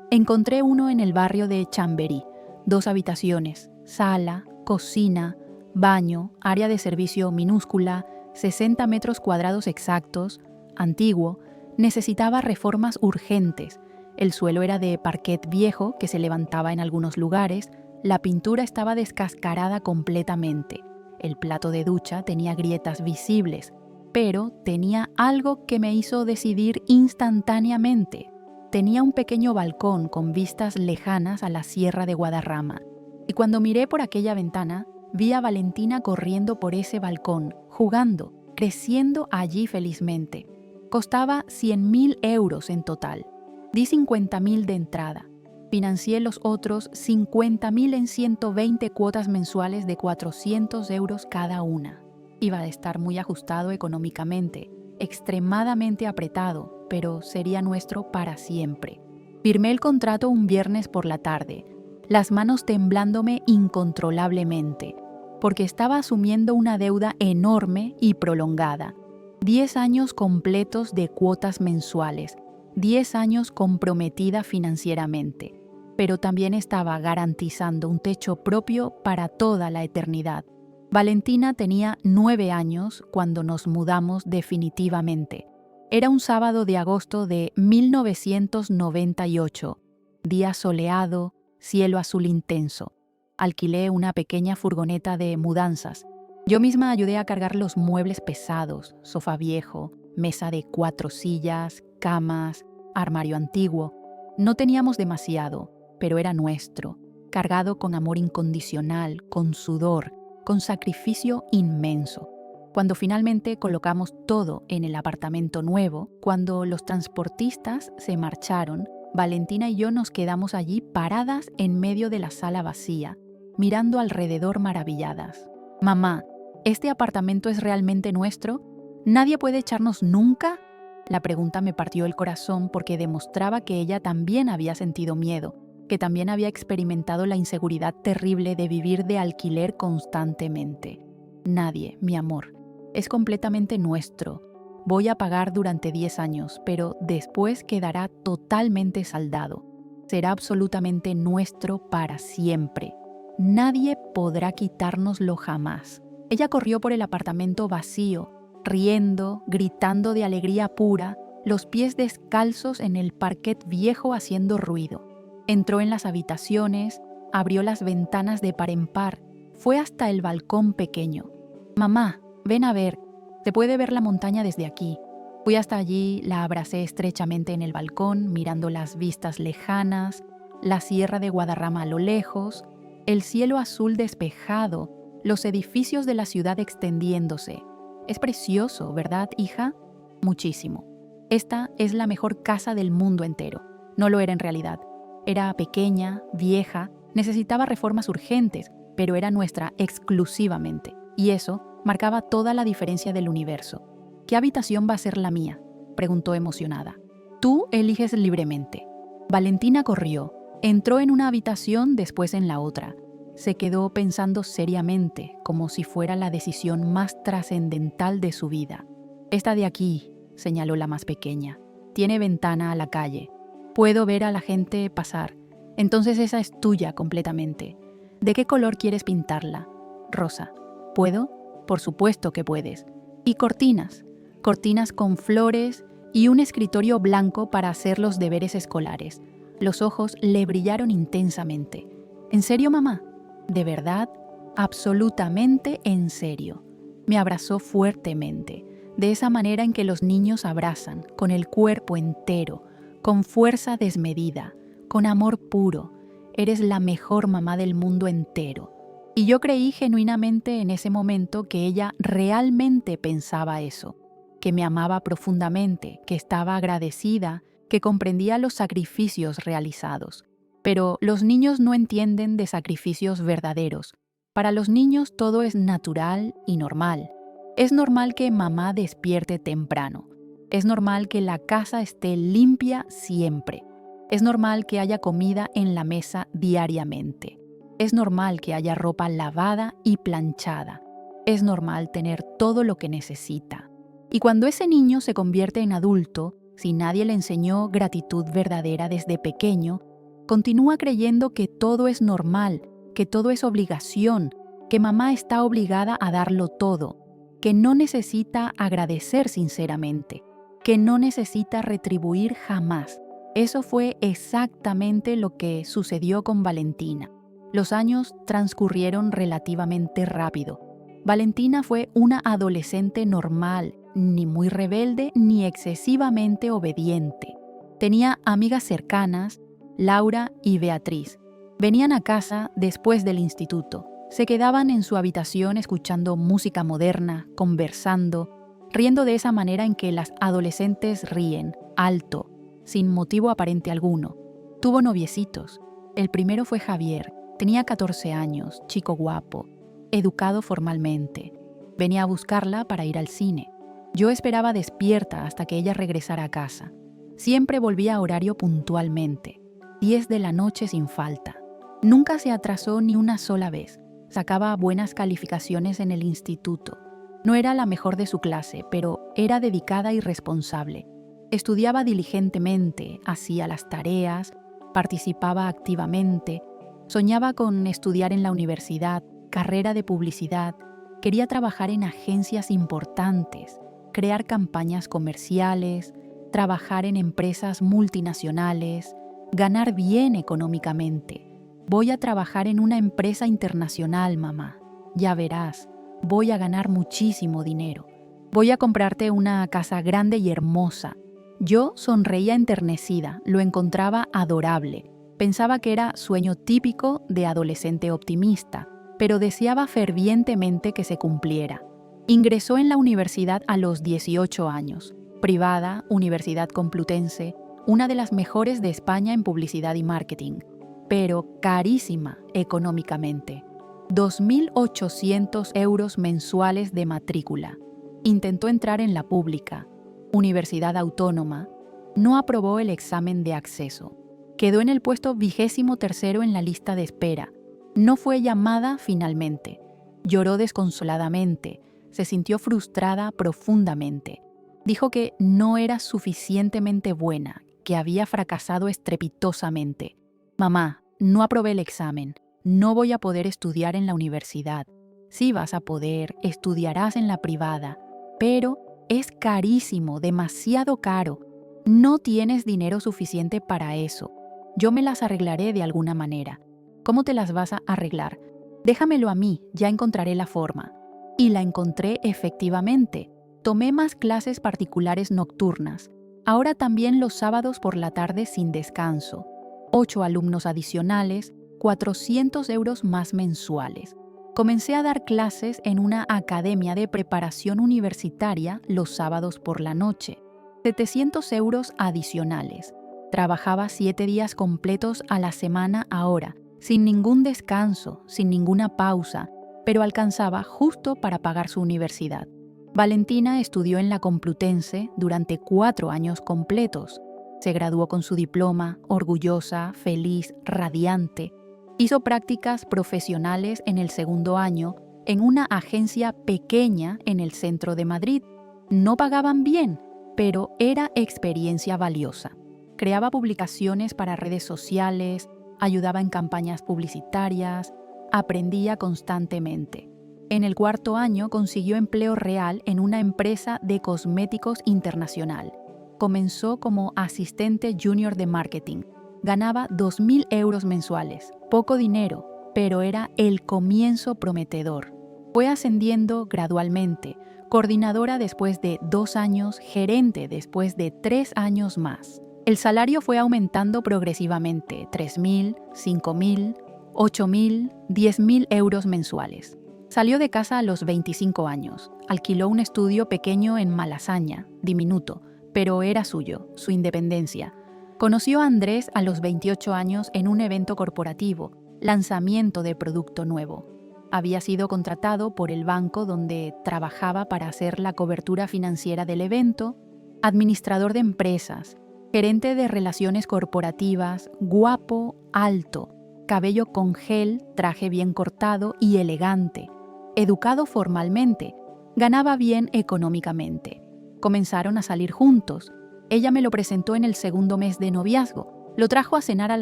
Encontré uno en el barrio de Chamberí, 2 habitaciones, sala, cocina, baño, área de servicio minúscula, 60 metros cuadrados exactos, antiguo, necesitaba reformas urgentes. El suelo era de parquet viejo que se levantaba en algunos lugares, La pintura estaba descascarada completamente. El plato de ducha tenía grietas visibles, pero tenía algo que me hizo decidir instantáneamente. Tenía un pequeño balcón con vistas lejanas a la Sierra de Guadarrama. Y cuando miré por aquella ventana, vi a Valentina corriendo por ese balcón, jugando, creciendo allí felizmente. Costaba 100.000 euros en total. Di 50.000 de entrada. Financié los otros 50.000 en 120 cuotas mensuales de 400 euros cada una. Iba a estar muy ajustado económicamente, extremadamente apretado, pero sería nuestro para siempre. Firmé el contrato un viernes por la tarde, las manos temblándome incontrolablemente, porque estaba asumiendo una deuda enorme y prolongada. 10 años completos de cuotas mensuales, 10 años comprometida financieramente, pero también estaba garantizando un techo propio para toda la eternidad. Valentina tenía 9 años cuando nos mudamos definitivamente. Era un sábado de agosto de 1998, día soleado, cielo azul intenso. Alquilé una pequeña furgoneta de mudanzas. Yo misma ayudé a cargar los muebles pesados, sofá viejo, mesa de 4 sillas, camas, armario antiguo. No teníamos demasiado, pero era nuestro, cargado con amor incondicional, con sudor, con sacrificio inmenso. Cuando finalmente colocamos todo en el apartamento nuevo, cuando los transportistas se marcharon, Valentina y yo nos quedamos allí paradas en medio de la sala vacía, mirando alrededor maravilladas. «Mamá, ¿este apartamento es realmente nuestro? ¿Nadie puede echarnos nunca?» La pregunta me partió el corazón porque demostraba que ella también había sentido miedo, que también había experimentado la inseguridad terrible de vivir de alquiler constantemente. «Nadie, mi amor. Es completamente nuestro. Voy a pagar durante 10 años, pero después quedará totalmente saldado. Será absolutamente nuestro para siempre. Nadie podrá quitárnoslo jamás». Ella corrió por el apartamento vacío, riendo, gritando de alegría pura, los pies descalzos en el parquet viejo haciendo ruido. Entró en las habitaciones, abrió las ventanas de par en par, fue hasta el balcón pequeño. «Mamá, ven a ver, se puede ver la montaña desde aquí». Fui hasta allí, la abracé estrechamente en el balcón, mirando las vistas lejanas, la Sierra de Guadarrama a lo lejos, el cielo azul despejado, los edificios de la ciudad extendiéndose. «Es precioso, ¿verdad, hija?» «Muchísimo. Esta es la mejor casa del mundo entero». No lo era en realidad. Era pequeña, vieja, necesitaba reformas urgentes, pero era nuestra exclusivamente. Y eso marcaba toda la diferencia del universo. «¿Qué habitación va a ser la mía?», preguntó emocionada. «Tú eliges libremente». Valentina corrió, entró en una habitación, después en la otra. Se quedó pensando seriamente, como si fuera la decisión más trascendental de su vida. «Esta de aquí», señaló la más pequeña, «tiene ventana a la calle. Puedo ver a la gente pasar. Entonces esa es tuya completamente. ¿De qué color quieres pintarla?» «Rosa». «¿Puedo?» «Por supuesto que puedes». «Y cortinas. Cortinas con flores y un escritorio blanco para hacer los deberes escolares». Los ojos le brillaron intensamente. «¿En serio, mamá?» «¿De verdad?» «Absolutamente en serio». Me abrazó fuertemente, de esa manera en que los niños abrazan, con el cuerpo entero, con fuerza desmedida, con amor puro. «Eres la mejor mamá del mundo entero». Y yo creí genuinamente en ese momento que ella realmente pensaba eso, que me amaba profundamente, que estaba agradecida, que comprendía los sacrificios realizados. Pero los niños no entienden de sacrificios verdaderos. Para los niños todo es natural y normal. Es normal que mamá despierte temprano. Es normal que la casa esté limpia siempre. Es normal que haya comida en la mesa diariamente. Es normal que haya ropa lavada y planchada. Es normal tener todo lo que necesita. Y cuando ese niño se convierte en adulto, si nadie le enseñó gratitud verdadera desde pequeño, continúa creyendo que todo es normal, que todo es obligación, que mamá está obligada a darlo todo, que no necesita agradecer sinceramente, que no necesita retribuir jamás. Eso fue exactamente lo que sucedió con Valentina. Los años transcurrieron relativamente rápido. Valentina fue una adolescente normal, ni muy rebelde ni excesivamente obediente. Tenía amigas cercanas, Laura y Beatriz. Venían a casa después del instituto. Se quedaban en su habitación escuchando música moderna, conversando, riendo de esa manera en que las adolescentes ríen, alto, sin motivo aparente alguno. Tuvo noviecitos. El primero fue Javier. Tenía 14 años, chico guapo, educado formalmente. Venía a buscarla para ir al cine. Yo esperaba despierta hasta que ella regresara a casa. Siempre volvía a horario puntualmente, 10 de la noche sin falta. Nunca se atrasó ni una sola vez. Sacaba buenas calificaciones en el instituto. No era la mejor de su clase, pero era dedicada y responsable. Estudiaba diligentemente, hacía las tareas, participaba activamente, soñaba con estudiar en la universidad, carrera de publicidad, quería trabajar en agencias importantes, crear campañas comerciales, trabajar en empresas multinacionales, ganar bien económicamente. Voy a trabajar en una empresa internacional, mamá. Ya verás, voy a ganar muchísimo dinero. Voy a comprarte una casa grande y hermosa. Yo sonreía enternecida, lo encontraba adorable. Pensaba que era sueño típico de adolescente optimista, pero deseaba fervientemente que se cumpliera. Ingresó en la universidad a los 18 años. Privada, Universidad Complutense, una de las mejores de España en publicidad y marketing, pero carísima económicamente. 2.800 euros mensuales de matrícula. Intentó entrar en la pública, Universidad Autónoma. No aprobó el examen de acceso. Quedó en el puesto 23º en la lista de espera. No fue llamada finalmente. Lloró desconsoladamente. Se sintió frustrada profundamente. Dijo que no era suficientemente buena, que había fracasado estrepitosamente. Mamá, no aprobé el examen. No voy a poder estudiar en la universidad. Sí vas a poder, estudiarás en la privada. Pero es carísimo, demasiado caro. No tienes dinero suficiente para eso. Yo me las arreglaré de alguna manera. ¿Cómo te las vas a arreglar? Déjamelo a mí, ya encontraré la forma. Y la encontré efectivamente. Tomé más clases particulares nocturnas. Ahora también los sábados por la tarde sin descanso. 8 alumnos adicionales, 400 euros más mensuales. Comencé a dar clases en una academia de preparación universitaria los sábados por la noche. 700 euros adicionales. Trabajaba 7 días completos a la semana ahora, sin ningún descanso, sin ninguna pausa, pero alcanzaba justo para pagar su universidad. Valentina estudió en la Complutense durante 4 años completos. Se graduó con su diploma, orgullosa, feliz, radiante. Hizo prácticas profesionales en el segundo año en una agencia pequeña en el centro de Madrid. No pagaban bien, pero era experiencia valiosa. Creaba publicaciones para redes sociales, ayudaba en campañas publicitarias, aprendía constantemente. En el 4.º año consiguió empleo real en una empresa de cosméticos internacional. Comenzó como asistente junior de marketing. Ganaba 2.000 euros mensuales. Poco dinero, pero era el comienzo prometedor. Fue ascendiendo gradualmente, coordinadora después de 2 años, gerente después de 3 años más. El salario fue aumentando progresivamente, 3.000, 5.000, 8.000, 10.000 euros mensuales. Salió de casa a los 25 años. Alquiló un estudio pequeño en Malasaña, diminuto, pero era suyo, su independencia. Conoció a Andrés a los 28 años en un evento corporativo, lanzamiento de producto nuevo. Había sido contratado por el banco donde trabajaba para hacer la cobertura financiera del evento, administrador de empresas, gerente de relaciones corporativas, guapo, alto, cabello con gel, traje bien cortado y elegante, educado formalmente, ganaba bien económicamente. Comenzaron a salir juntos. Ella me lo presentó en el segundo mes de noviazgo. Lo trajo a cenar al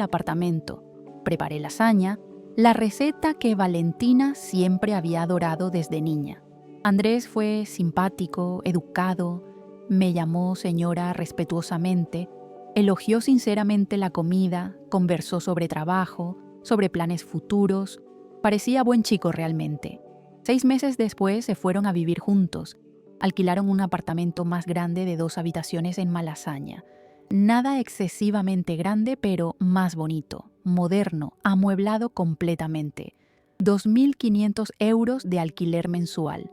apartamento. Preparé lasaña, la receta que Valentina siempre había adorado desde niña. Andrés fue simpático, educado, me llamó señora respetuosamente, elogió sinceramente la comida, conversó sobre trabajo, sobre planes futuros. Parecía buen chico realmente. 6 meses después se fueron a vivir juntos. Alquilaron un apartamento más grande de 2 habitaciones en Malasaña. Nada excesivamente grande, pero más bonito, moderno, amueblado completamente. 2.500 euros de alquiler mensual.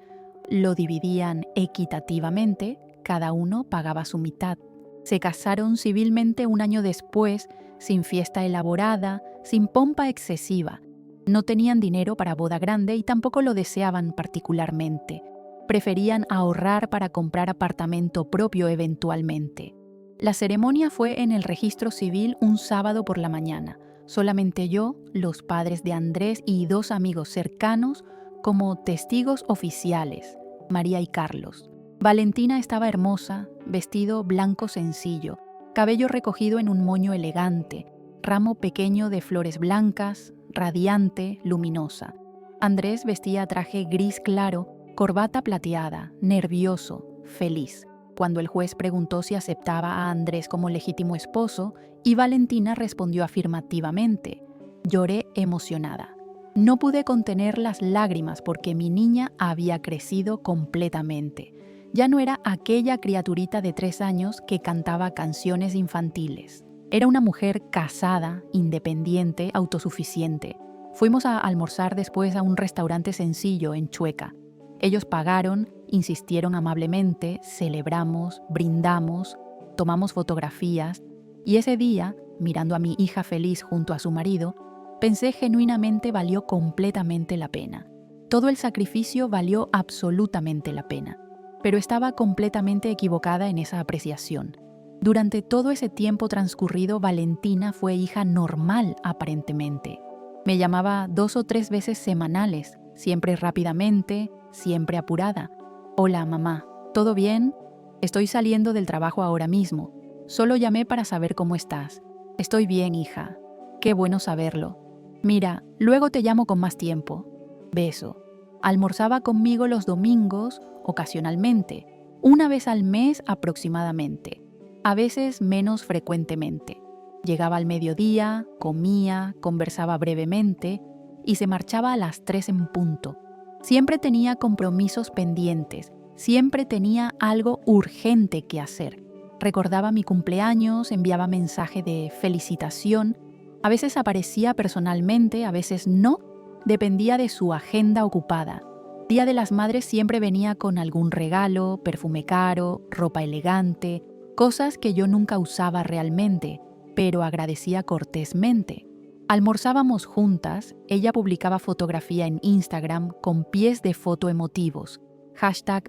Lo dividían equitativamente, cada uno pagaba su mitad. Se casaron civilmente un año después, sin fiesta elaborada, sin pompa excesiva. No tenían dinero para boda grande y tampoco lo deseaban particularmente. Preferían ahorrar para comprar apartamento propio eventualmente. La ceremonia fue en el registro civil un sábado por la mañana. Solamente yo, los padres de Andrés y 2 amigos cercanos como testigos oficiales, María y Carlos. Valentina estaba hermosa, vestido blanco sencillo, cabello recogido en un moño elegante, ramo pequeño de flores blancas, radiante, luminosa. Andrés vestía traje gris claro, corbata plateada, nervioso, feliz. Cuando el juez preguntó si aceptaba a Andrés como legítimo esposo, y Valentina respondió afirmativamente. Lloré emocionada. No pude contener las lágrimas porque mi niña había crecido completamente. Ya no era aquella criaturita de 3 años que cantaba canciones infantiles. Era una mujer casada, independiente, autosuficiente. Fuimos a almorzar después a un restaurante sencillo en Chueca. Ellos pagaron, insistieron amablemente, celebramos, brindamos, tomamos fotografías y ese día, mirando a mi hija feliz junto a su marido, pensé genuinamente valió completamente la pena. Todo el sacrificio valió absolutamente la pena, pero estaba completamente equivocada en esa apreciación. Durante todo ese tiempo transcurrido, Valentina fue hija normal aparentemente. Me llamaba 2 o 3 veces semanales, siempre rápidamente, siempre apurada. Hola, mamá, ¿todo bien? Estoy saliendo del trabajo ahora mismo. Solo llamé para saber cómo estás. Estoy bien, hija. Qué bueno saberlo. Mira, luego te llamo con más tiempo. Beso. Almorzaba conmigo los domingos, ocasionalmente, 1 vez al mes aproximadamente, a veces menos frecuentemente. Llegaba al mediodía, comía, conversaba brevemente y se marchaba a las 3 en punto. Siempre tenía compromisos pendientes, siempre tenía algo urgente que hacer. Recordaba mi cumpleaños, enviaba mensaje de felicitación, a veces aparecía personalmente, a veces no, dependía de su agenda ocupada. Día de las Madres siempre venía con algún regalo, perfume caro, ropa elegante, cosas que yo nunca usaba realmente, pero agradecía cortésmente. Almorzábamos juntas, ella publicaba fotografía en Instagram con pies de foto emotivos,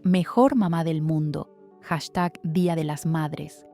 #mejor mamá del mundo, #Día de las Madres,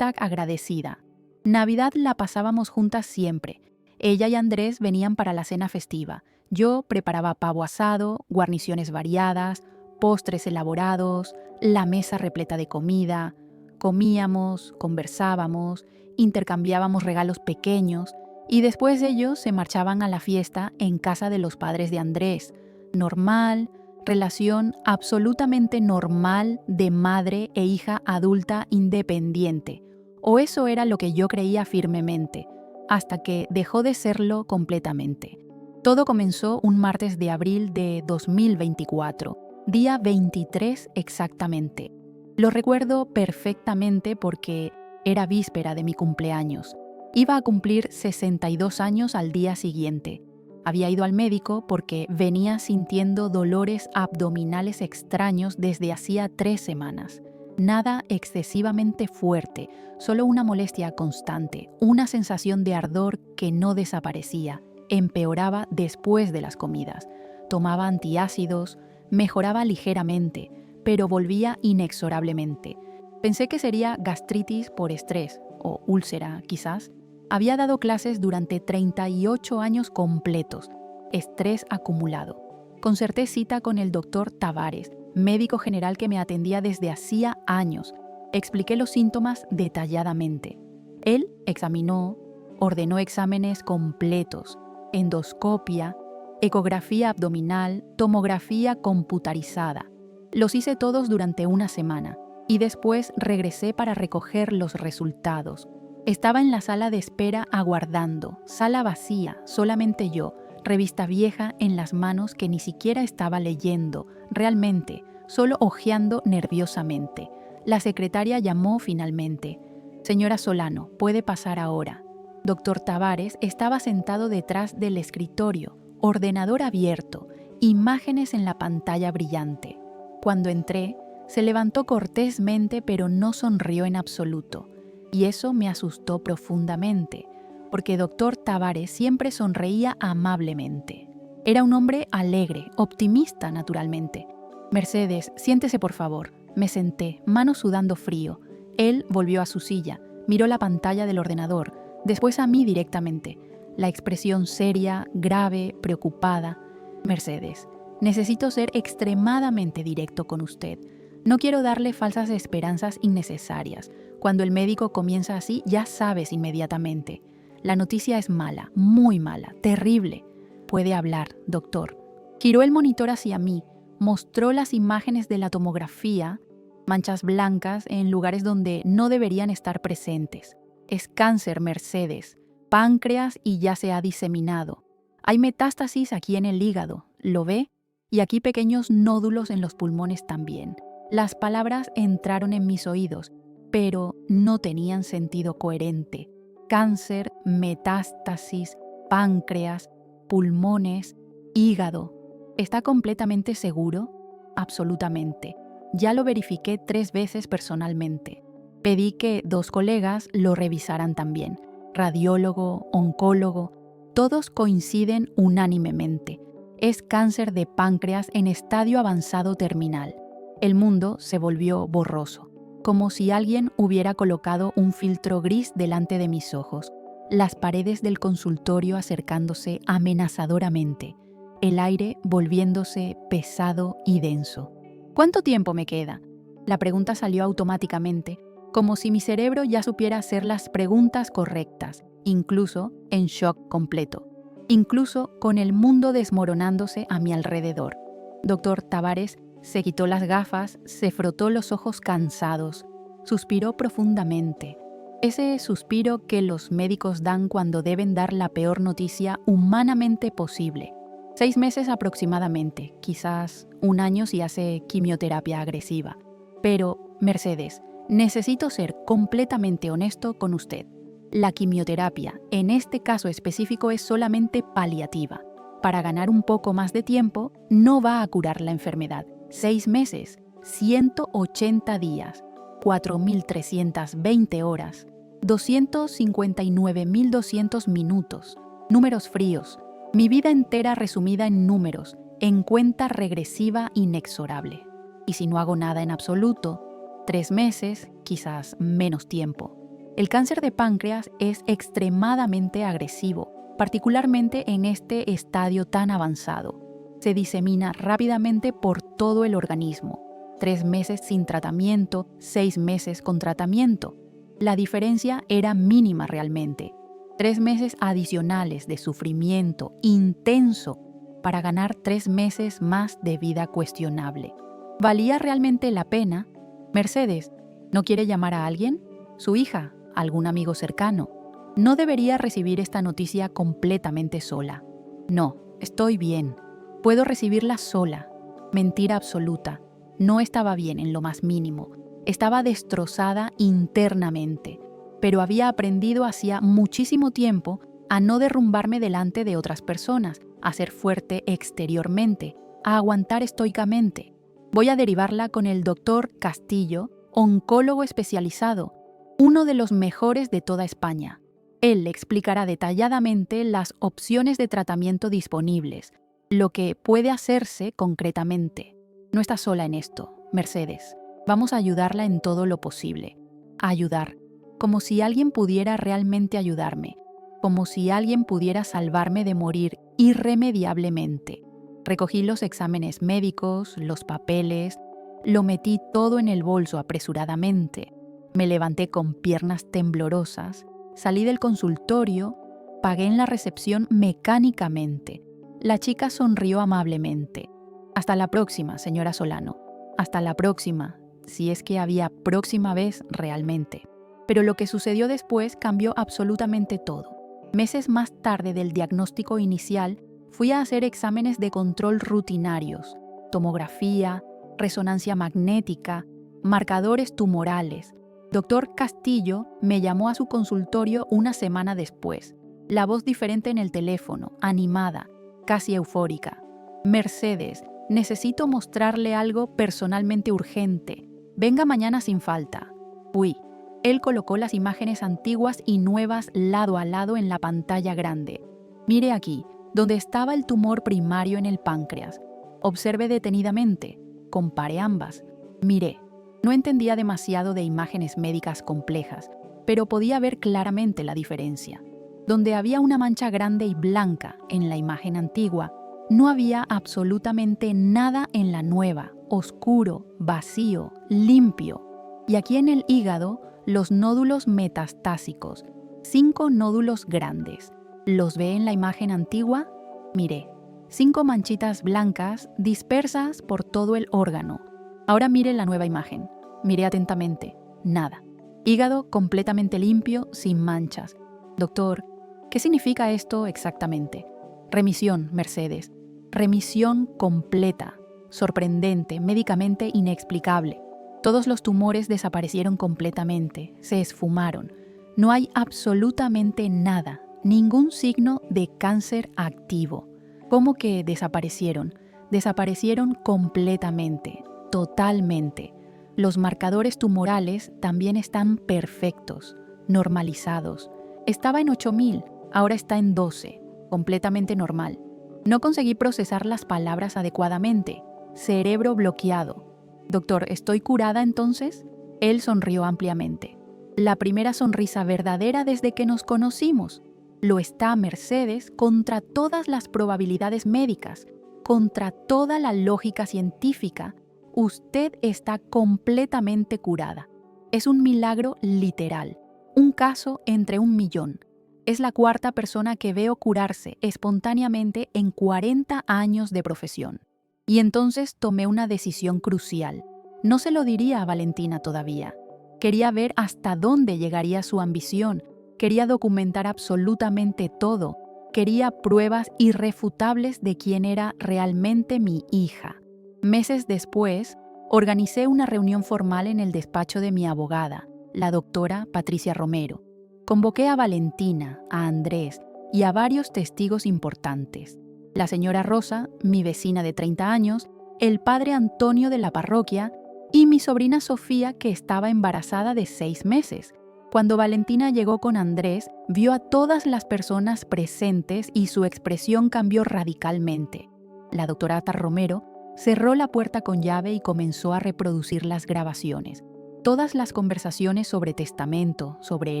#agradecida. Navidad la pasábamos juntas siempre. Ella y Andrés venían para la cena festiva. Yo preparaba pavo asado, guarniciones variadas, postres elaborados, la mesa repleta de comida. Comíamos, conversábamos, intercambiábamos regalos pequeños y después ellos se marchaban a la fiesta en casa de los padres de Andrés. Normal, relación absolutamente normal de madre e hija adulta independiente. O eso era lo que yo creía firmemente, hasta que dejó de serlo completamente. Todo comenzó un martes de abril de 2024, día 23 exactamente. Lo recuerdo perfectamente porque era víspera de mi cumpleaños. Iba a cumplir 62 años al día siguiente. Había ido al médico porque venía sintiendo dolores abdominales extraños desde hacía 3 semanas. Nada excesivamente fuerte, solo una molestia constante, una sensación de ardor que no desaparecía, empeoraba después de las comidas. Tomaba antiácidos, mejoraba ligeramente, pero volvía inexorablemente. Pensé que sería gastritis por estrés, o úlcera quizás. Había dado clases durante 38 años completos, estrés acumulado. Concerté cita con el doctor Tavares, médico general que me atendía desde hacía años. Expliqué los síntomas detalladamente. Él examinó, ordenó exámenes completos, endoscopia, ecografía abdominal, tomografía computarizada. Los hice todos durante 1 semana y después regresé para recoger los resultados. Estaba en la sala de espera aguardando, sala vacía, solamente yo, revista vieja en las manos que ni siquiera estaba leyendo, realmente, solo hojeando nerviosamente. La secretaria llamó finalmente. Señora Solano, puede pasar ahora. Doctor Tavares estaba sentado detrás del escritorio, ordenador abierto, imágenes en la pantalla brillante. Cuando entré, se levantó cortésmente pero no sonrió en absoluto. Y eso me asustó profundamente, porque doctor Tavares siempre sonreía amablemente. Era un hombre alegre, optimista naturalmente. Mercedes, siéntese por favor. Me senté, manos sudando frío. Él volvió a su silla, miró la pantalla del ordenador, después a mí directamente. La expresión seria, grave, preocupada. Mercedes, necesito ser extremadamente directo con usted. No quiero darle falsas esperanzas innecesarias. Cuando el médico comienza así, ya sabes inmediatamente. La noticia es mala, muy mala, terrible. Puede hablar, doctor. Giró el monitor hacia mí, mostró las imágenes de la tomografía, manchas blancas en lugares donde no deberían estar presentes. Es cáncer, Mercedes, páncreas y ya se ha diseminado. Hay metástasis aquí en el hígado, ¿lo ve? Y aquí pequeños nódulos en los pulmones también. Las palabras entraron en mis oídos, pero no tenían sentido coherente. Cáncer, metástasis, páncreas, pulmones, hígado. ¿Está completamente seguro? Absolutamente. Ya lo verifiqué 3 veces personalmente. Pedí que 2 colegas lo revisaran también. Radiólogo, oncólogo, todos coinciden unánimemente. Es cáncer de páncreas en estadio avanzado terminal. El mundo se volvió borroso, como si alguien hubiera colocado un filtro gris delante de mis ojos, las paredes del consultorio acercándose amenazadoramente, el aire volviéndose pesado y denso. ¿Cuánto tiempo me queda? La pregunta salió automáticamente, como si mi cerebro ya supiera hacer las preguntas correctas, incluso en shock completo, incluso con el mundo desmoronándose a mi alrededor. Doctor Tavares se quitó las gafas, se frotó los ojos cansados, suspiró profundamente. Ese suspiro que los médicos dan cuando deben dar la peor noticia humanamente posible. 6 meses aproximadamente, quizás 1 año si hace quimioterapia agresiva. Pero, Mercedes, necesito ser completamente honesto con usted. La quimioterapia, en este caso específico, es solamente paliativa. Para ganar un poco más de tiempo, no va a curar la enfermedad. 6 meses, 180 días, 4.320 horas, 259.200 minutos, números fríos, mi vida entera resumida en números, en cuenta regresiva inexorable. Y si no hago nada en absoluto, 3 meses, quizás menos tiempo. El cáncer de páncreas es extremadamente agresivo, particularmente en este estadio tan avanzado. Se disemina rápidamente por todo el organismo. 3 meses sin tratamiento, 6 meses con tratamiento. La diferencia era mínima realmente. 3 meses adicionales de sufrimiento intenso para ganar 3 meses más de vida cuestionable. ¿Valía realmente la pena? Mercedes, ¿no quiere llamar a alguien? ¿Su hija? ¿Algún amigo cercano? No debería recibir esta noticia completamente sola. No, estoy bien. Puedo recibirla sola. Mentira absoluta. No estaba bien en lo más mínimo. Estaba destrozada internamente, pero había aprendido hacía muchísimo tiempo a no derrumbarme delante de otras personas, a ser fuerte exteriormente, a aguantar estoicamente. Voy a derivarla con el doctor Castillo, oncólogo especializado, uno de los mejores de toda España. Él le explicará detalladamente las opciones de tratamiento disponibles, lo que puede hacerse concretamente. No está sola en esto, Mercedes. Vamos a ayudarla en todo lo posible. A ayudar, como si alguien pudiera realmente ayudarme, como si alguien pudiera salvarme de morir irremediablemente. Recogí los exámenes médicos, los papeles, lo metí todo en el bolso apresuradamente. Me levanté con piernas temblorosas, salí del consultorio, pagué en la recepción mecánicamente. La chica sonrió amablemente. Hasta la próxima, señora Solano. Hasta la próxima, si es que había próxima vez realmente. Pero lo que sucedió después cambió absolutamente todo. Meses más tarde del diagnóstico inicial, fui a hacer exámenes de control rutinarios, tomografía, resonancia magnética, marcadores tumorales. Doctor Castillo me llamó a su consultorio una semana después, la voz diferente en el teléfono, animada, casi eufórica. Mercedes, necesito mostrarle algo personalmente urgente. Venga mañana sin falta. Fui. Él colocó las imágenes antiguas y nuevas lado a lado en la pantalla grande. Mire aquí, donde estaba el tumor primario en el páncreas. Observe detenidamente. Compare ambas. Miré. No entendía demasiado de imágenes médicas complejas, pero podía ver claramente la diferencia. Donde había una mancha grande y blanca en la imagen antigua, no había absolutamente nada en la nueva, oscuro, vacío, limpio. Y aquí en el hígado, los nódulos metastásicos, 5 nódulos grandes. ¿Los ve en la imagen antigua? Miré, 5 manchitas blancas dispersas por todo el órgano. Ahora mire la nueva imagen. Miré atentamente. Nada. Hígado completamente limpio, sin manchas. Doctor, ¿qué significa esto exactamente? Remisión, Mercedes. Remisión completa. Sorprendente, médicamente inexplicable. Todos los tumores desaparecieron completamente, se esfumaron. No hay absolutamente nada, ningún signo de cáncer activo. ¿Cómo que desaparecieron? Desaparecieron completamente, totalmente. Los marcadores tumorales también están perfectos, normalizados. Estaba en 8000, ahora está en 12, completamente normal. No conseguí procesar las palabras adecuadamente. Cerebro bloqueado. Doctor, ¿estoy curada entonces? Él sonrió ampliamente. La primera sonrisa verdadera desde que nos conocimos. Lo está, Mercedes, contra todas las probabilidades médicas, contra toda la lógica científica. Usted está completamente curada. Es un milagro literal, un caso entre 1.000.000. Es la 4ª persona que veo curarse espontáneamente en 40 años de profesión. Y entonces tomé una decisión crucial. No se lo diría a Valentina todavía. Quería ver hasta dónde llegaría su ambición. Quería documentar absolutamente todo. Quería pruebas irrefutables de quién era realmente mi hija. Meses después, organicé una reunión formal en el despacho de mi abogada, la doctora Patricia Romero. Convoqué a Valentina, a Andrés y a varios testigos importantes. La señora Rosa, mi vecina de 30 años, el padre Antonio de la parroquia y mi sobrina Sofía, que estaba embarazada de 6 meses. Cuando Valentina llegó con Andrés, vio a todas las personas presentes y su expresión cambió radicalmente. La doctora Romero cerró la puerta con llave y comenzó a reproducir las grabaciones. Todas las conversaciones sobre testamento, sobre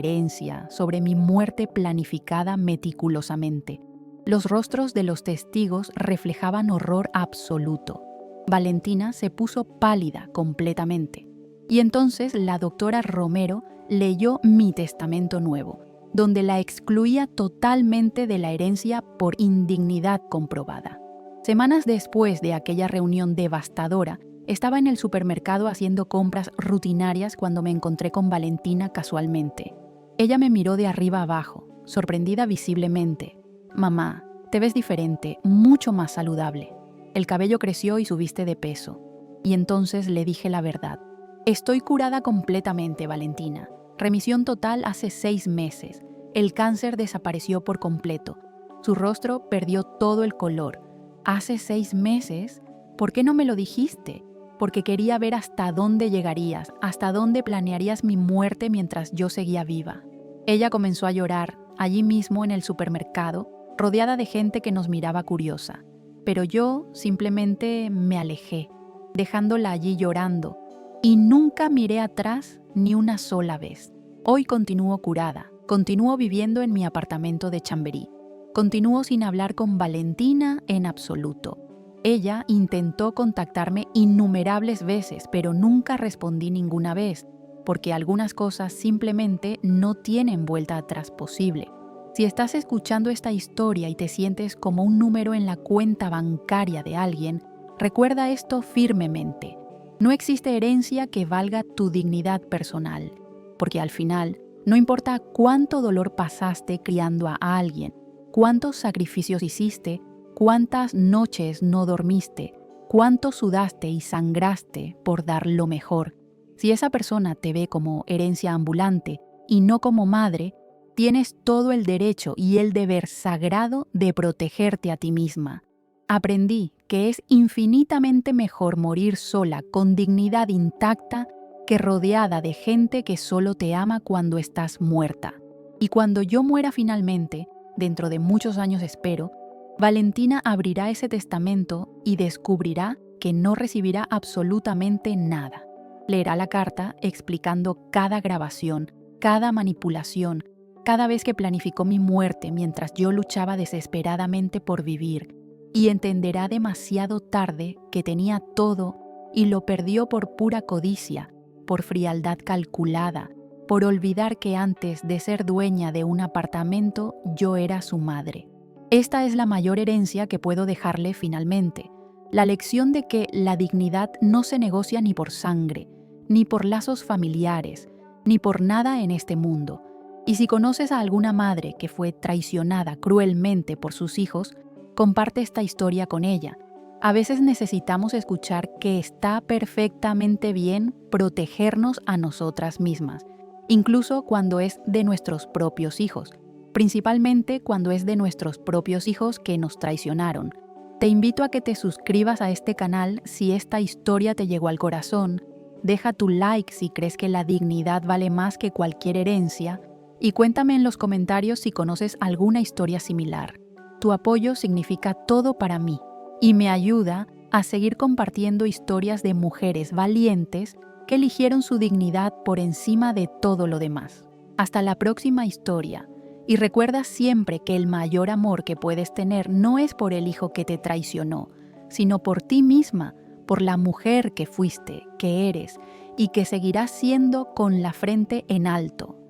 herencia, sobre mi muerte planificada meticulosamente. Los rostros de los testigos reflejaban horror absoluto. Valentina se puso pálida completamente. Y entonces la doctora Romero leyó mi testamento nuevo, donde la excluía totalmente de la herencia por indignidad comprobada. Semanas después de aquella reunión devastadora, estaba en el supermercado haciendo compras rutinarias cuando me encontré con Valentina casualmente. Ella me miró de arriba abajo, sorprendida visiblemente. Mamá, te ves diferente, mucho más saludable. El cabello creció y subiste de peso. Y entonces le dije la verdad. Estoy curada completamente, Valentina. Remisión total hace 6 meses. El cáncer desapareció por completo. Su rostro perdió todo el color. ¿Hace 6 meses? ¿Por qué no me lo dijiste? Porque quería ver hasta dónde llegarías, hasta dónde planearías mi muerte mientras yo seguía viva. Ella comenzó a llorar, allí mismo en el supermercado, rodeada de gente que nos miraba curiosa. Pero yo simplemente me alejé, dejándola allí llorando, y nunca miré atrás ni una sola vez. Hoy continúo curada, continúo viviendo en mi apartamento de Chamberí. Continúo sin hablar con Valentina en absoluto. Ella intentó contactarme innumerables veces, pero nunca respondí ninguna vez, porque algunas cosas simplemente no tienen vuelta atrás posible. Si estás escuchando esta historia y te sientes como un número en la cuenta bancaria de alguien, recuerda esto firmemente. No existe herencia que valga tu dignidad personal. porque al final, no importa cuánto dolor pasaste criando a alguien, cuántos sacrificios hiciste, cuántas noches no dormiste, cuánto sudaste y sangraste por dar lo mejor. Si esa persona te ve como herencia ambulante y no como madre, tienes todo el derecho y el deber sagrado de protegerte a ti misma. Aprendí que es infinitamente mejor morir sola con dignidad intacta que rodeada de gente que solo te ama cuando estás muerta. Y cuando yo muera finalmente, dentro de muchos años espero, Valentina abrirá ese testamento y descubrirá que no recibirá absolutamente nada. Leerá la carta explicando cada grabación, cada manipulación, cada vez que planificó mi muerte mientras yo luchaba desesperadamente por vivir, y entenderá demasiado tarde que tenía todo y lo perdió por pura codicia, por frialdad calculada, por olvidar que antes de ser dueña de un apartamento yo era su madre. Esta es la mayor herencia que puedo dejarle finalmente, la lección de que la dignidad no se negocia ni por sangre, ni por lazos familiares, ni por nada en este mundo. Y si conoces a alguna madre que fue traicionada cruelmente por sus hijos, comparte esta historia con ella. A veces necesitamos escuchar que está perfectamente bien protegernos a nosotras mismas, incluso cuando es de nuestros propios hijos, principalmente cuando es de nuestros propios hijos que nos traicionaron. Te invito a que te suscribas a este canal si esta historia te llegó al corazón, deja tu like si crees que la dignidad vale más que cualquier herencia, y cuéntame en los comentarios si conoces alguna historia similar. Tu apoyo significa todo para mí y me ayuda a seguir compartiendo historias de mujeres valientes que eligieron su dignidad por encima de todo lo demás. Hasta la próxima historia, y recuerda siempre que el mayor amor que puedes tener no es por el hijo que te traicionó, sino por ti misma, por la mujer que fuiste, que eres y que seguirás siendo con la frente en alto.